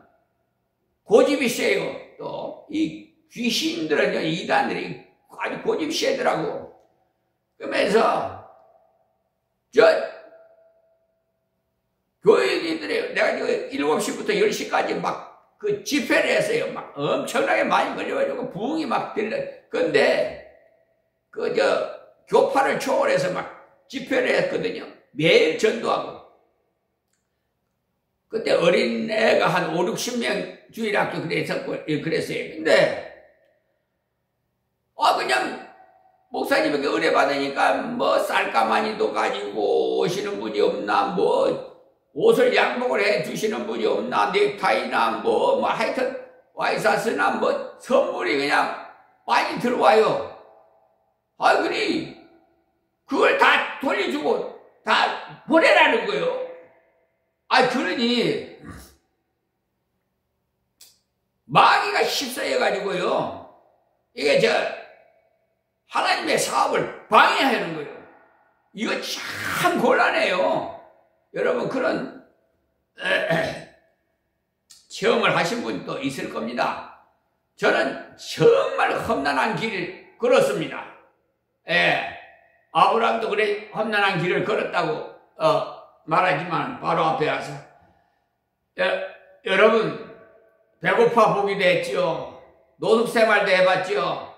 고집이 세요. 또 이 귀신들은요 이단들이 아주 고집이 세더라고. 그러면서 교인들이 내가 7시부터 10시까지 막 그 집회를 했어요. 막 엄청나게 많이 걸려가지고 부흥이 막 들려. 근데 교파를 초월해서 막 집회를 했거든요. 매일 전도하고. 그때 어린애가 한 5, 60명 주일학교 그랬어요. 근데 목사님에게 은혜 받으니까 뭐 쌀가마니도 가지고 오시는 분이 없나, 뭐 옷을 양복을 해 주시는 분이 없나, 넥타이나 뭐 하여튼 와이사스나 뭐 선물이 그냥 많이 들어와요. 아, 그니 그걸 다 돌려주고 다 보내라는 거요. 아, 그러니 마귀가 휩싸여가지고요, 이게 하나님의 사업을 방해하는 거예요. 이거 참 곤란해요. 여러분, 그런 체험을 하신 분도 있을 겁니다. 저는 정말 험난한 길을 걸었습니다. 예, 아브라함도 그래 험난한 길을 걸었다고 말하지만 바로 앞에 와서 여러분, 배고파 보기도 했죠. 노숙생활도 해봤죠.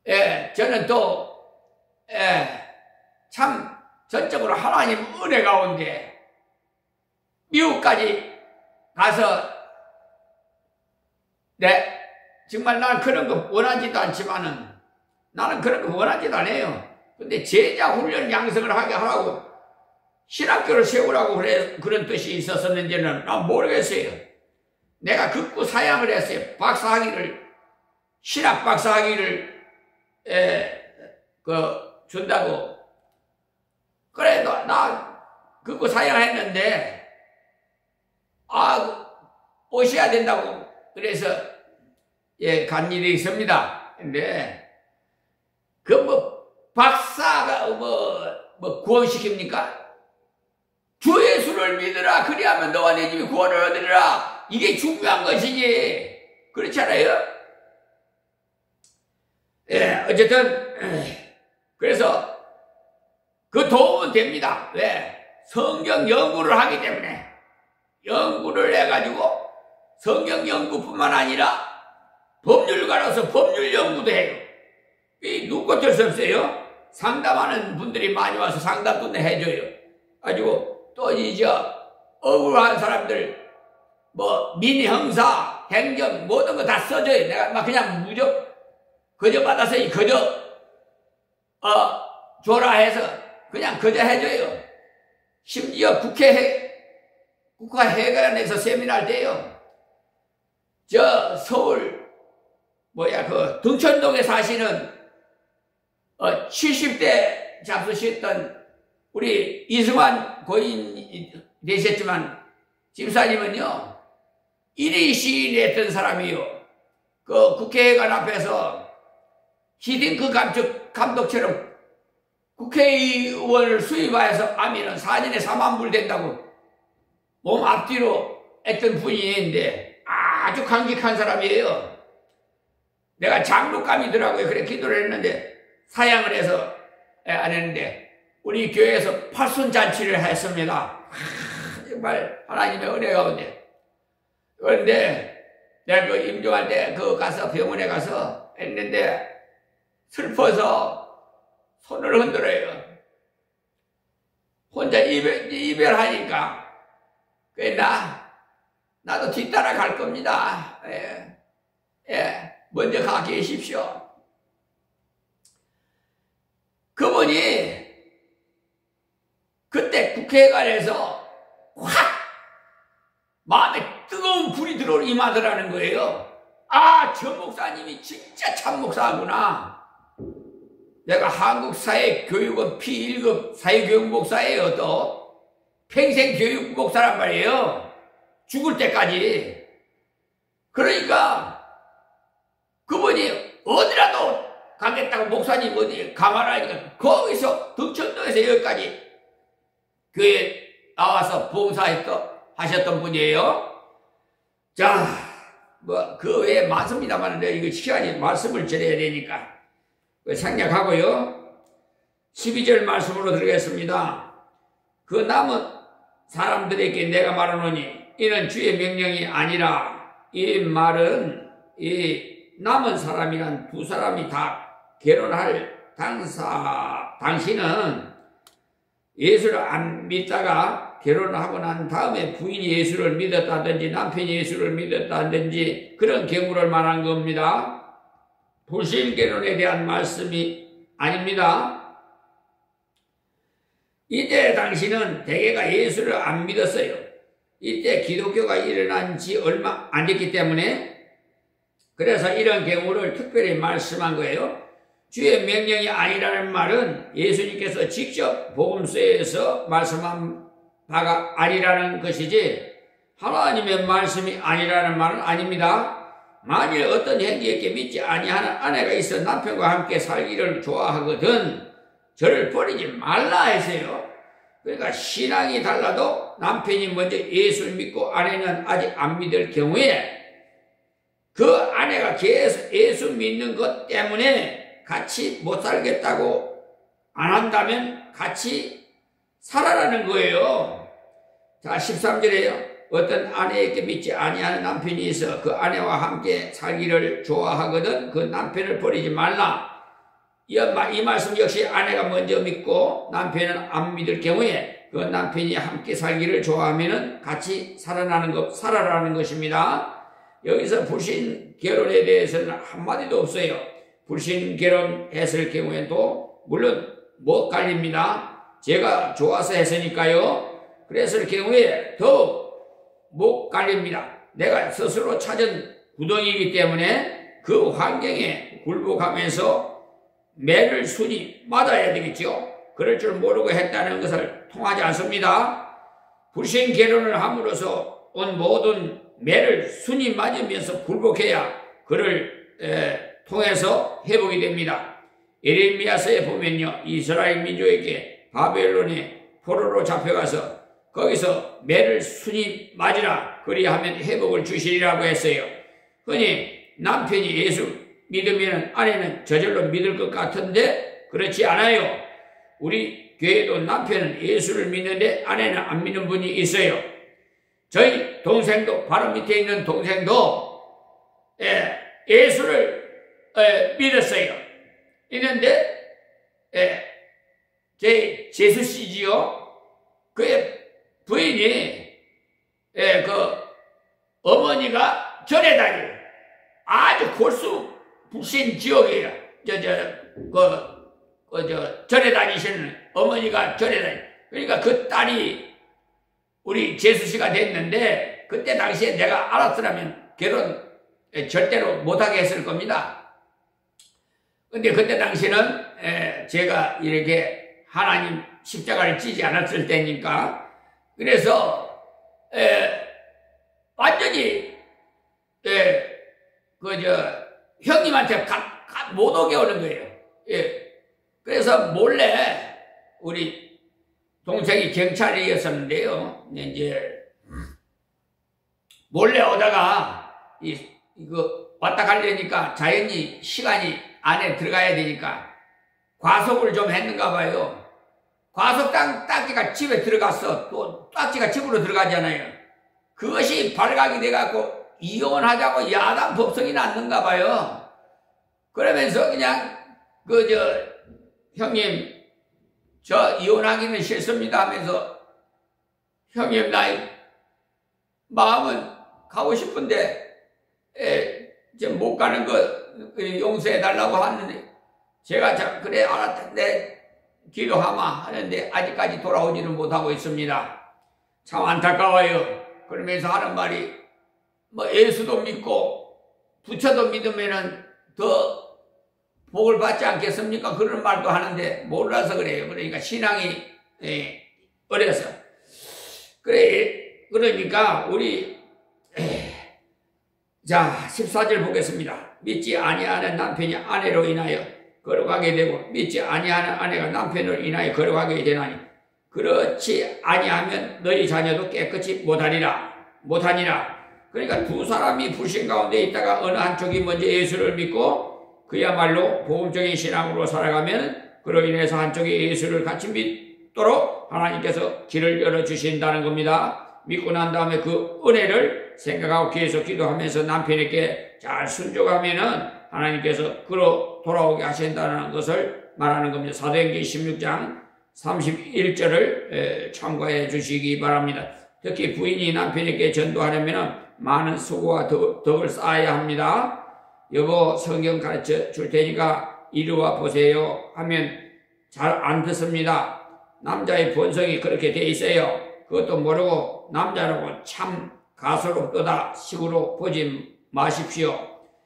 예, 저는 또 참 전적으로 하나님 은혜 가운데 미국까지 가서 정말 나는 그런 거 원하지도 않지만은, 나는 그런 거 원하지도 않아요. 근데 제자 훈련 양성을 하게 하라고 신학교를 세우라고 그런 뜻이 있었는지는 난 모르겠어요. 내가 극구 사양을 했어요. 박사학위를, 신학 박사학위를 준다고. 그래도 나 극구 사양했는데 오셔야 된다고 그래서 간 일이 있습니다. 근데 박사가 구원시킵니까? 주 예수를 믿으라, 그리하면 너와 내 집이 구원을 얻으리라. 이게 중요한 것이지. 그렇잖아요. 어쨌든 그래서 그 도움은 됩니다. 왜? 성경 연구를 하기 때문에. 연구를 해가지고 성경 연구뿐만 아니라 법률가로서 법률 연구도 해요. 누구 어쩔 수 없어요. 상담하는 분들이 많이 와서 상담도 해줘요. 가지고 또 억울한 사람들 민의 형사, 행정 모든 거 다 써줘요. 내가 막 그냥 거저 받아서 줘라 해서 그냥 거저 해줘요. 심지어 국가회관에서 세미나를 때요. 서울 등촌동에 사시는 70대 잡수셨던 우리 이승환 고인이 되셨지만 집사님은요, 1위 시인했던 사람이요. 그 국회의관 앞에서 히딩크 감독처럼 국회의원을 수입하여서 하면은 4년에 4만 불 된다고 몸 앞뒤로 했던 분인데 아주 강직한 사람이에요. 내가 장독감이더라고요. 그래 기도를 했는데 사양을 해서 안 했는데 우리 교회에서 팔순잔치를 했습니다. 정말 하나님의 은혜 가운데. 그런데 내가 그 임종할 때 가서 병원에 가서 했는데 슬퍼서 손을 흔들어요. 혼자 이별하니까. 그래 나도 뒤따라 갈 겁니다. 먼저 가 계십시오. 그분이 그때 국회의관에서 확 마음에 뜨거운 불이 들어오는 임하더라는 거예요. 저 목사님이 진짜 참 목사구나. 내가 한국 사회교육원 P1급 사회교육 목사예요. 또 평생 교육 목사란 말이에요. 죽을 때까지. 그러니까 그분이 어디라도 가겠다고 목사님 어디 가마라니까 거기서 등촌동에서 여기까지 교회에 나와서 봉사하셨던 분이에요. 자, 그 외에 많습니다만 이거 시간이 말씀을 전해야 되니까 생략하고요. 12절 말씀으로 들어가겠습니다. 그 남은 사람들에게 내가 말하노니 이는 주의 명령이 아니라, 이 말은 이 남은 사람이란 두 사람이 다 결혼할 당신은 예수를 안 믿다가 결혼하고 난 다음에 부인이 예수를 믿었다든지 남편이 예수를 믿었다든지 그런 경우를 말한 겁니다. 불신결혼에 대한 말씀이 아닙니다. 이때 당시는 대개가 예수를 안 믿었어요. 이때 기독교가 일어난 지 얼마 안 됐기 때문에, 그래서 이런 경우를 특별히 말씀한 거예요. 주의 명령이 아니라는 말은 예수님께서 직접 복음서에서 말씀한 바가 아니라는 것이지 하나님의 말씀이 아니라는 말은 아닙니다. 만일 어떤 형제에게 믿지 아니하는 아내가 있어 남편과 함께 살기를 좋아하거든 저를 버리지 말라 했어요. 그러니까 신앙이 달라도 남편이 먼저 예수를 믿고 아내는 아직 안 믿을 경우에 그 아내가 계속 예수 믿는 것 때문에 같이 못 살겠다고 안 한다면 같이 살아라는 거예요. 자, 13절에요. 어떤 아내에게 믿지 아니하는 남편이 있어 그 아내와 함께 살기를 좋아하거든 그 남편을 버리지 말라. 이 말씀 역시 아내가 먼저 믿고 남편은 안 믿을 경우에 그 남편이 함께 살기를 좋아하면은 같이 살아라는 것입니다. 여기서 불신 결혼에 대해서는 한마디도 없어요. 불신 결혼했을 경우에도 물론 못 갈립니다. 제가 좋아서 했으니까요. 그랬을 경우에 더욱 못 갈립니다. 내가 스스로 찾은 구덩이이기 때문에 그 환경에 굴복하면서 매를 순이 맞아야 되겠죠. 그럴 줄 모르고 했다는 것을 통하지 않습니다. 불신 결혼을 함으로써 온 모든 매를 순이 맞으면서 굴복해야 그를 통해서 회복이 됩니다. 예레미야서에 보면요, 이스라엘 민족에게 바벨론의 포로로 잡혀가서 거기서 매를 순이 맞으라 그리하면 회복을 주시리라고 했어요. 흔히 남편이 예수 믿으면 아내는 저절로 믿을 것 같은데 그렇지 않아요. 우리 교회도 남편은 예수를 믿는데 아내는 안 믿는 분이 있어요. 저희 동생도 바로 밑에 있는 동생도 예수를 믿었어요. 있는데 제 제수 씨지요. 그의 부인이 그 어머니가 절에 다녀요. 아주 골수 불신 지역이에요. 절에 다니시는 어머니가 절에 다녀요. 그러니까 그 딸이 우리 제수 씨가 됐는데 그때 당시에 내가 알았더라면 결혼 절대로 못하게 했을 겁니다. 근데 그때 당시는 제가 이렇게 하나님 십자가를 지지 않았을 때니까 그래서 완전히 형님한테 못 오게 오는 거예요. 그래서 몰래 우리 동생이 경찰이었었는데요. 이제 몰래 오다가 이거 왔다 가려니까 자연히 시간이 안에 들어가야 되니까 과속을 좀 했는가 봐요. 과속 딱지가 집에 들어갔어. 또 딱지가 집으로 들어가잖아요. 그것이 발각이 돼갖고 이혼하자고 야단 법석이 났는가 봐요. 그러면서 그냥 형님 저 이혼하기는 싫습니다 하면서 형님 나이 마음은 가고 싶은데 못 가는 거 용서해 달라고 하는데 제가 그래 알았는데 기도하마 하는데 아직까지 돌아오지는 못하고 있습니다. 참 안타까워요. 그러면서 하는 말이 예수도 믿고 부처도 믿으면은 더 복을 받지 않겠습니까? 그런 말도 하는데 몰라서 그래요. 그러니까 신앙이 어려서 그러니까 우리 자 14절 보겠습니다. 믿지 아니하는 남편이 아내로 인하여 거룩하게 되고 믿지 아니하는 아내가 남편을 인하여 거룩하게 되나니 그렇지 아니하면 너희 자녀도 깨끗이 못하니라. 그러니까 두 사람이 불신 가운데 있다가 어느 한쪽이 먼저 예수를 믿고 그야말로 복음적인 신앙으로 살아가면 그로 인해서 한쪽이 예수를 같이 믿도록 하나님께서 길을 열어주신다는 겁니다. 믿고 난 다음에 그 은혜를 생각하고 계속 기도하면서 남편에게 잘 순종하면은 하나님께서 그로 돌아오게 하신다는 것을 말하는 겁니다. 사도행전 16장 31절을 참고해 주시기 바랍니다. 특히 부인이 남편에게 전도하려면 많은 수고와 덕을 쌓아야 합니다. 여보 성경 가르쳐 줄 테니까 이리 와 보세요 하면 잘 안 듣습니다. 남자의 본성이 그렇게 돼 있어요. 그것도 모르고 남자라고 참 가소롭도다 식으로 보지 마십시오.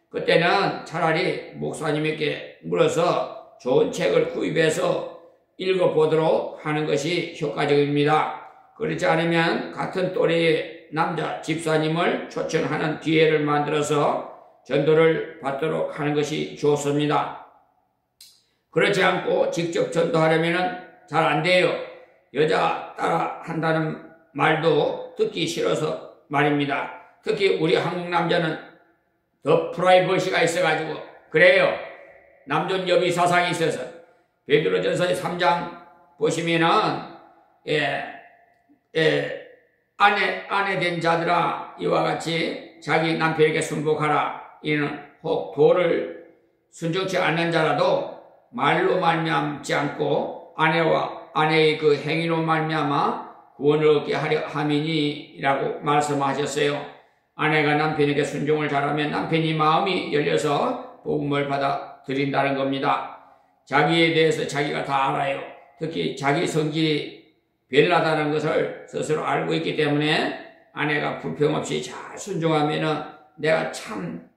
그때는 차라리 목사님에게 물어서 좋은 책을 구입해서 읽어보도록 하는 것이 효과적입니다. 그렇지 않으면 같은 또래의 남자 집사님을 초청하는 기회를 만들어서 전도를 받도록 하는 것이 좋습니다. 그렇지 않고 직접 전도하려면 잘 안 돼요. 여자 따라 한다는 말도 듣기 싫어서 말입니다. 특히 우리 한국 남자는 더 프라이버시가 있어가지고 그래요. 남존여비 사상이 있어서 베드로전서 3장 보시면은 아내 된 자들아 이와 같이 자기 남편에게 순복하라. 이는 혹 도를 순종치 않는 자라도 말로 말미암지 않고 아내와 아내의 그 행위로 말미암아 구원을 얻게 하려 함이니라고 말씀하셨어요. 아내가 남편에게 순종을 잘하면 남편이 마음이 열려서 복음을 받아들인다는 겁니다. 자기에 대해서 자기가 다 알아요. 특히 자기 성질이 별나다는 것을 스스로 알고 있기 때문에 아내가 불평 없이 잘 순종하면은 내가 참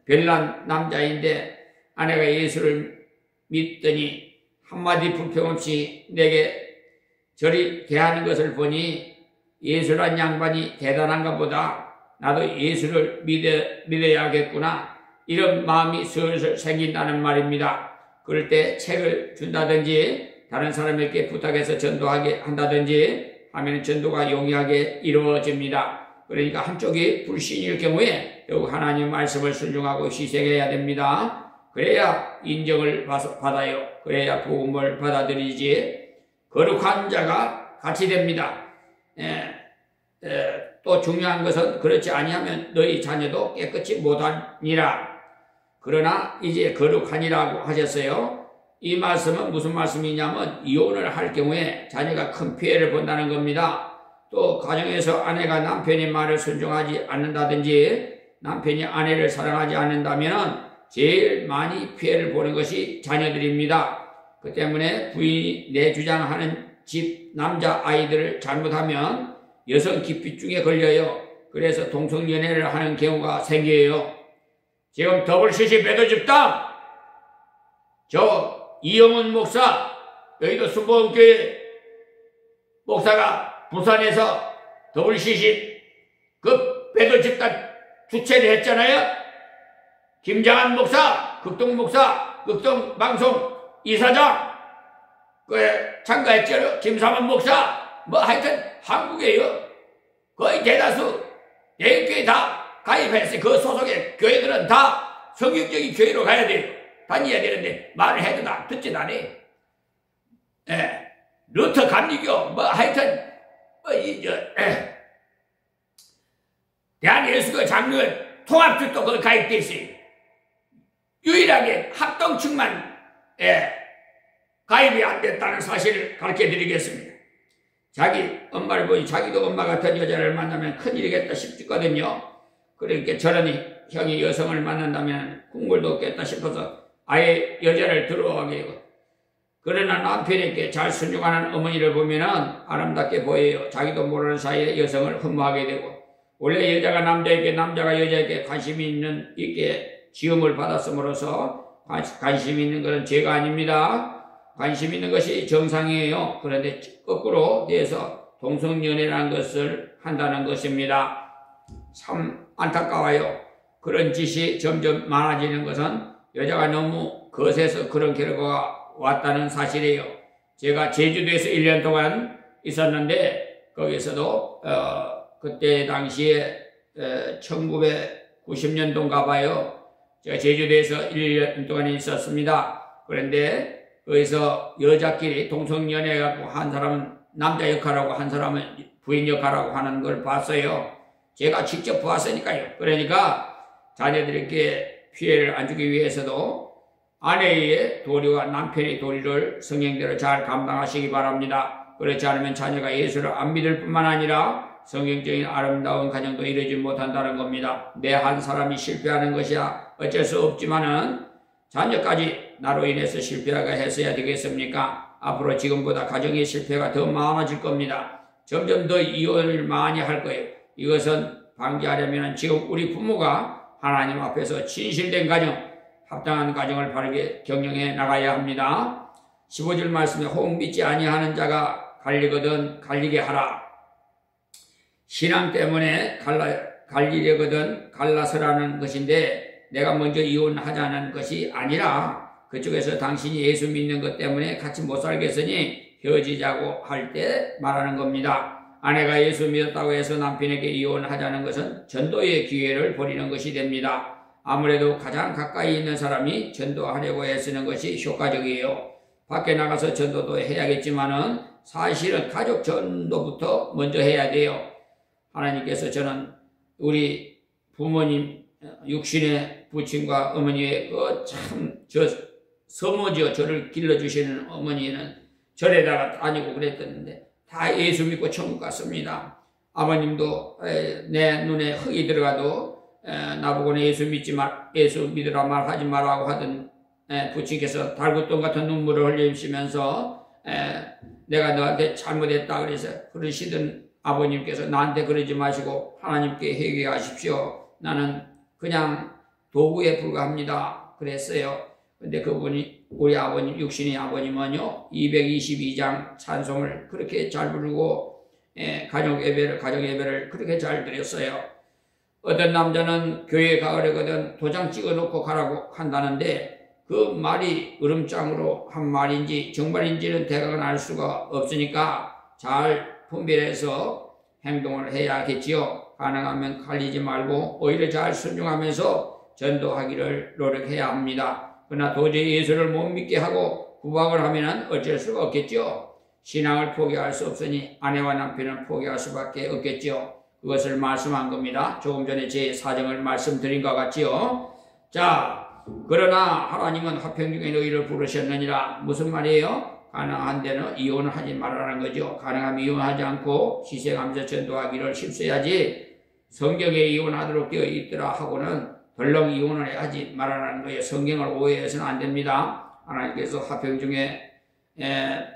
별난 남자인데 아내가 예수를 믿더니 한마디 불평 없이 내게 저리 대하는 것을 보니 예수란 양반이 대단한가 보다. 나도 예수를 믿어야겠구나. 이런 마음이 슬슬 생긴다는 말입니다. 그럴 때 책을 준다든지 다른 사람에게 부탁해서 전도하게 한다든지 하면 전도가 용이하게 이루어집니다. 그러니까 한쪽이 불신일 경우에 더욱 하나님 말씀을 순종하고 희생해야 됩니다. 그래야 인정을 받아요. 그래야 복음을 받아들이지. 거룩한 자가 같이 됩니다. 또 중요한 것은 그렇지 아니하면 너희 자녀도 깨끗이 못하니라. 그러나 이제 거룩하니라고 하셨어요. 이 말씀은 무슨 말씀이냐면 이혼을 할 경우에 자녀가 큰 피해를 본다는 겁니다. 또 가정에서 아내가 남편의 말을 순종하지 않는다든지 남편이 아내를 사랑하지 않는다면 제일 많이 피해를 보는 것이 자녀들입니다. 그 때문에 부인이 내 주장하는 집 남자 아이들을 잘못하면 여성 기피증에 걸려요. 그래서 동성연애를 하는 경우가 생겨요. 지금 WCC 매도집단 저 이영훈 목사 여의도 순복음교회 목사가 부산에서 WCC 그 매도집단 주최를 했잖아요. 김장한 목사, 극동 목사, 극동 방송 이사장 참가했죠. 김사만 목사 뭐 하여튼 한국에요. 거의 대다수 대교회 다 가입했어요. 그 소속의 교회들은 다 성경적인 교회로 가야 돼요. 다녀야 되는데 말을 해도 다 듣지도 않아요. 루터 감리교 뭐 하여튼 대한예수교 장로회 통합주도 거기 가입돼 있어요. 유일하게 합동층만 가입이 안 됐다는 사실을 가르쳐 드리겠습니다. 자기 엄마를 보니 자기도 엄마 같은 여자를 만나면 큰일이겠다 싶거든요. 그러니까 저러니 형이 여성을 만난다면 국물도 없겠다 싶어서 아예 여자를 들어가게 되고, 그러나 남편에게 잘 순종하는 어머니를 보면은 아름답게 보여요. 자기도 모르는 사이에 여성을 흠모하게 되고, 원래 여자가 남자에게 남자가 여자에게 관심이 있게 지음을 받았음으로써 관심 있는 것은 죄가 아닙니다. 관심 있는 것이 정상이에요. 그런데 거꾸로 돼서 동성연애라는 것을 한다는 것입니다. 참 안타까워요. 그런 짓이 점점 많아지는 것은 여자가 너무 거세서 그런 결과가 왔다는 사실이에요. 제가 제주도에서 1년 동안 있었는데 거기서도 그때 당시에 1990년도인가 봐요. 제가 제주도에서 1년 동안 있었습니다. 그런데 거기서 여자끼리 동성연애하고 한 사람은 남자 역할하고 한 사람은 부인 역할하고 하는 걸 봤어요. 제가 직접 보았으니까요. 그러니까 자녀들에게 피해를 안 주기 위해서도 아내의 도리와 남편의 도리를 성경대로 잘 감당하시기 바랍니다. 그렇지 않으면 자녀가 예수를 안 믿을 뿐만 아니라 성경적인 아름다운 가정도 이루지 못한다는 겁니다. 내 한 사람이 실패하는 것이야 어쩔 수 없지만은 자녀까지 나로 인해서 실패하게 했어야 되겠습니까? 앞으로 지금보다 가정의 실패가 더 많아질 겁니다. 점점 더 이혼을 많이 할 거예요. 이것은 방지하려면 지금 우리 부모가 하나님 앞에서 진실된 가정, 합당한 가정을 바르게 경영해 나가야 합니다. 15절 말씀에 혹 믿지 아니하는 자가 갈리거든 갈리게 하라. 신앙 때문에 갈리려거든 갈라서라는 것인데 내가 먼저 이혼하자는 것이 아니라 그쪽에서 당신이 예수 믿는 것 때문에 같이 못 살겠으니 헤어지자고 할 때 말하는 겁니다. 아내가 예수 믿었다고 해서 남편에게 이혼하자는 것은 전도의 기회를 버리는 것이 됩니다. 아무래도 가장 가까이 있는 사람이 전도하려고 애쓰는 것이 효과적이에요. 밖에 나가서 전도도 해야겠지만은 사실은 가족 전도부터 먼저 해야 돼요. 하나님께서 저는 우리 부모님 육신의 부친과 어머니의 서머지어 저를 길러주시는 어머니는 절에다가 다니고 그랬었는데 다 예수 믿고 천국 갔습니다. 아버님도 내 눈에 흙이 들어가도 나보고는 예수 믿으라 말하지 말라고 하던 부친께서 달구똥 같은 눈물을 흘리시면서 내가 너한테 잘못했다 그래서 그러시던 아버님께서 나한테 그러지 마시고 하나님께 회개하십시오. 나는 그냥 도구에 불과합니다. 그랬어요. 근데 그분이 우리 아버님 육신의 아버님은요 222장 찬송을 그렇게 잘 부르고 가정 예배를 그렇게 잘 드렸어요. 어떤 남자는 교회에 가려거든 도장 찍어놓고 가라고 한다는데 그 말이 으름장으로 한 말인지 정말인지는 대강은 알 수가 없으니까 잘 분별해서 행동을 해야겠지요. 가능하면 갈리지 말고 오히려 잘 순종하면서 전도하기를 노력해야 합니다. 그러나 도저히 예수를 못 믿게 하고 구박을 하면 어쩔 수가 없겠죠. 신앙을 포기할 수 없으니 아내와 남편을 포기할 수밖에 없겠죠. 그것을 말씀한 겁니다. 조금 전에 제 사정을 말씀드린 것 같지요. 자, 그러나 하나님은 화평 중에 너희를 부르셨느니라. 무슨 말이에요? 가능한 데는 이혼을 하지 말라는 거죠. 가능하면 이혼하지 않고 희생하면서 전도하기를 힘써야지 성경에 이혼하도록 되어 있더라 하고는 덜렁 이혼을 하지 말라는 거예요. 성경을 오해해서는 안 됩니다. 하나님께서 화평 중에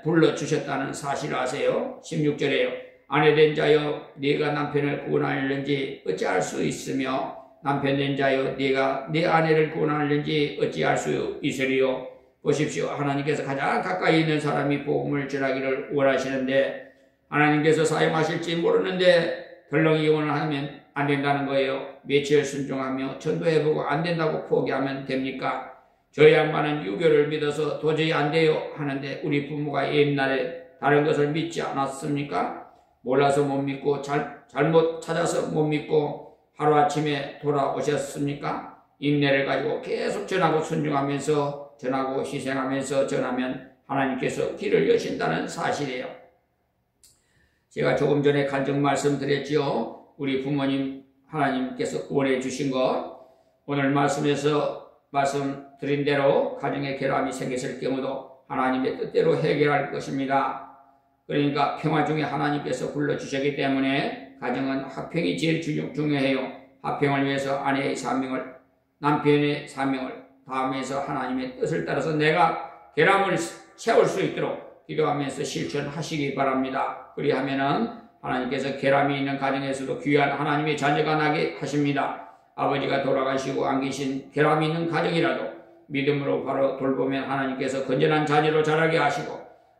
불러주셨다는 사실을 아세요? 16절에요. 아내된 자여 네가 남편을 구원하려는지 어찌할 수 있으며 남편된 자여 네가 네 아내를 구원하려는지 어찌할 수 있으리요. 보십시오. 하나님께서 가장 가까이 있는 사람이 복음을 전하기를 원하시는데 하나님께서 사용하실지 모르는데 덜렁 이혼을 하면 안 된다는 거예요. 며칠 순종하며 전도해보고 안 된다고 포기하면 됩니까? 저 양반은 유교를 믿어서 도저히 안 돼요 하는데 우리 부모가 옛날에 다른 것을 믿지 않았습니까? 몰라서 못 믿고 잘못 찾아서 못 믿고 하루아침에 돌아오셨습니까? 인내를 가지고 계속 전하고 순종하면서 전하고 희생하면서 전하면 하나님께서 길을 여신다는 사실이에요. 제가 조금 전에 간증 말씀드렸지요. 우리 부모님 하나님께서 구원해 주신 것 오늘 말씀에서 말씀드린 대로 가정에 결함이 생겼을 경우도 하나님의 뜻대로 해결할 것입니다. 그러니까 평화 중에 하나님께서 불러주셨기 때문에 가정은 화평이 제일 중요해요. 화평을 위해서 아내의 사명을 남편의 사명을 다음에서 하나님의 뜻을 따라서 내가 결함을 채울 수 있도록 기도하면서 실천하시기 바랍니다. 그리하면은 하나님께서 결함이 있는 가정에서도 귀한 하나님의 자녀가 나게 하십니다. 아버지가 돌아가시고 안 계신 결함이 있는 가정이라도 믿음으로 바로 돌보면 하나님께서 건전한 자녀로 자라게 하시고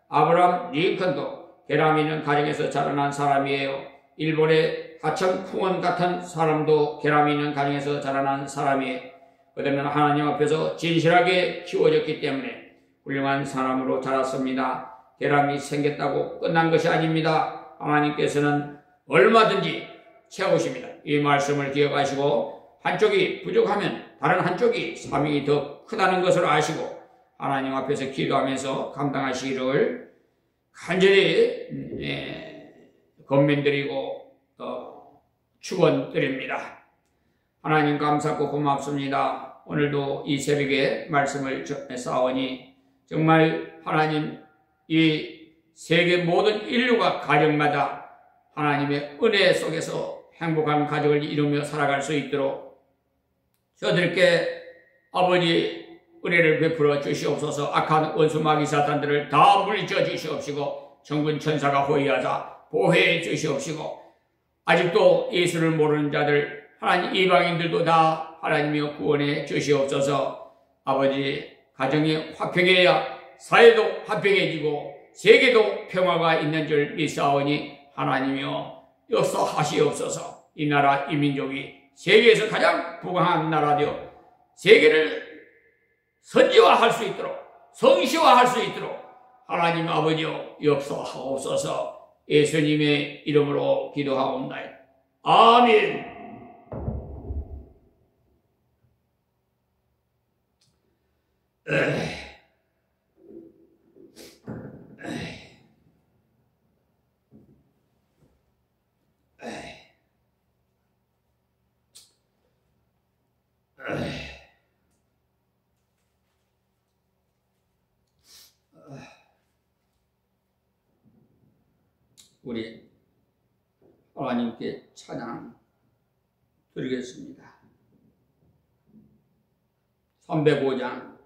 아브라함 링컨도 결함이 있는 가정에서 자라난 사람이에요. 일본의 하청 풍원 같은 사람도 결함이 있는 가정에서 자라난 사람이에요. 그들은 하나님 앞에서 진실하게 키워졌기 때문에 훌륭한 사람으로 자랐습니다. 결함이 생겼다고 끝난 것이 아닙니다. 하나님께서는 얼마든지 채우십니다. 이 말씀을 기억하시고 한쪽이 부족하면 다른 한쪽이 사명이 더 크다는 것을 아시고 하나님 앞에서 기도하면서 감당하시기를 간절히 권면드리고 축원드립니다. 하나님 감사하고 고맙습니다. 오늘도 이 새벽에 말씀을 쌓으니 정말 하나님 이 세계 모든 인류가 가정마다 하나님의 은혜 속에서 행복한 가정을 이루며 살아갈 수 있도록 저들께 아버지 은혜를 베풀어 주시옵소서. 악한 원수 마귀 사탄들을 다 물리쳐 주시옵시고 정군 천사가 호위하자 보호해 주시옵시고 아직도 예수를 모르는 자들 하나님 이방인들도 다 하나님이여 구원해 주시옵소서. 아버지 가정이 화평해야 사회도 화평해지고 세계도 평화가 있는 줄 믿사오니 하나님이여 역사하시옵소서. 이 나라 이 민족이 세계에서 가장 부강한 나라 되어 세계를 선지화할 수 있도록 성시화할 수 있도록 하나님 아버지여 역사하옵소서. 예수님의 이름으로 기도하옵나이다. 아멘. 우리 하나님께 찬양 드리겠습니다. 305장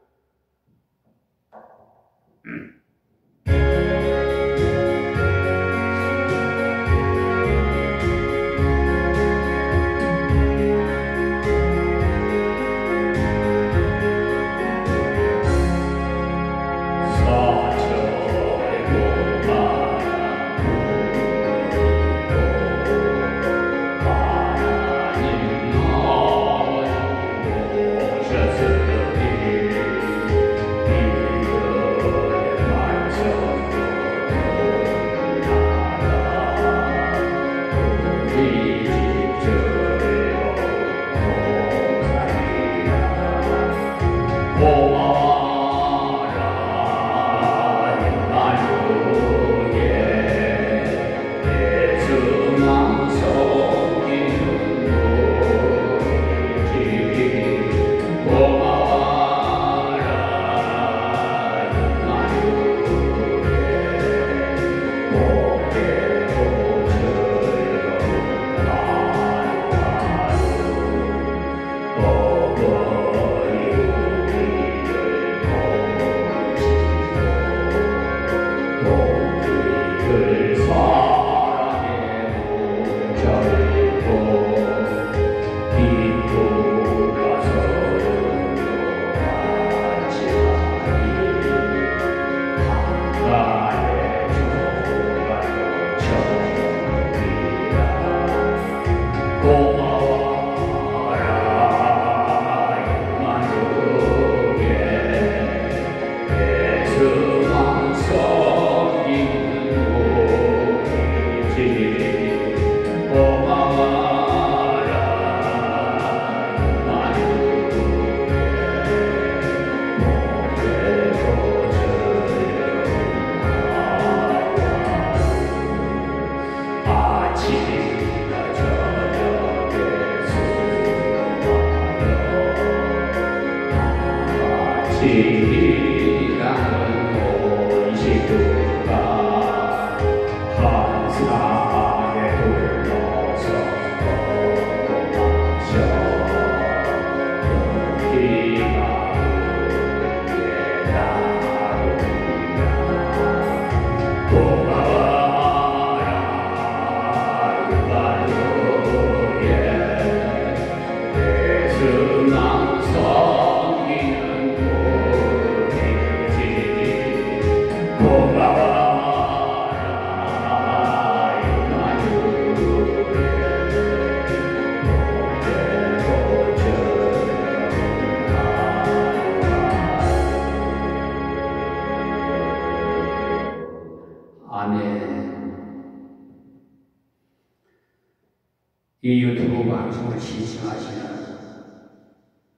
이 유튜브 방송을 시청하시는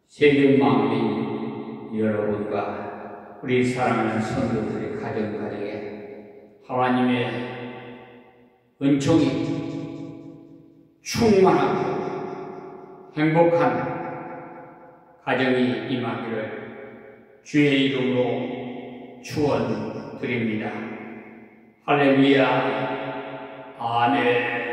세계 만민 여러분과 우리 사랑하는 성도들의 가정에 하나님의 은총이 충만하고 행복한 가정이 임하기를 주의 이름으로 축원드립니다. 할렐루야. 아멘.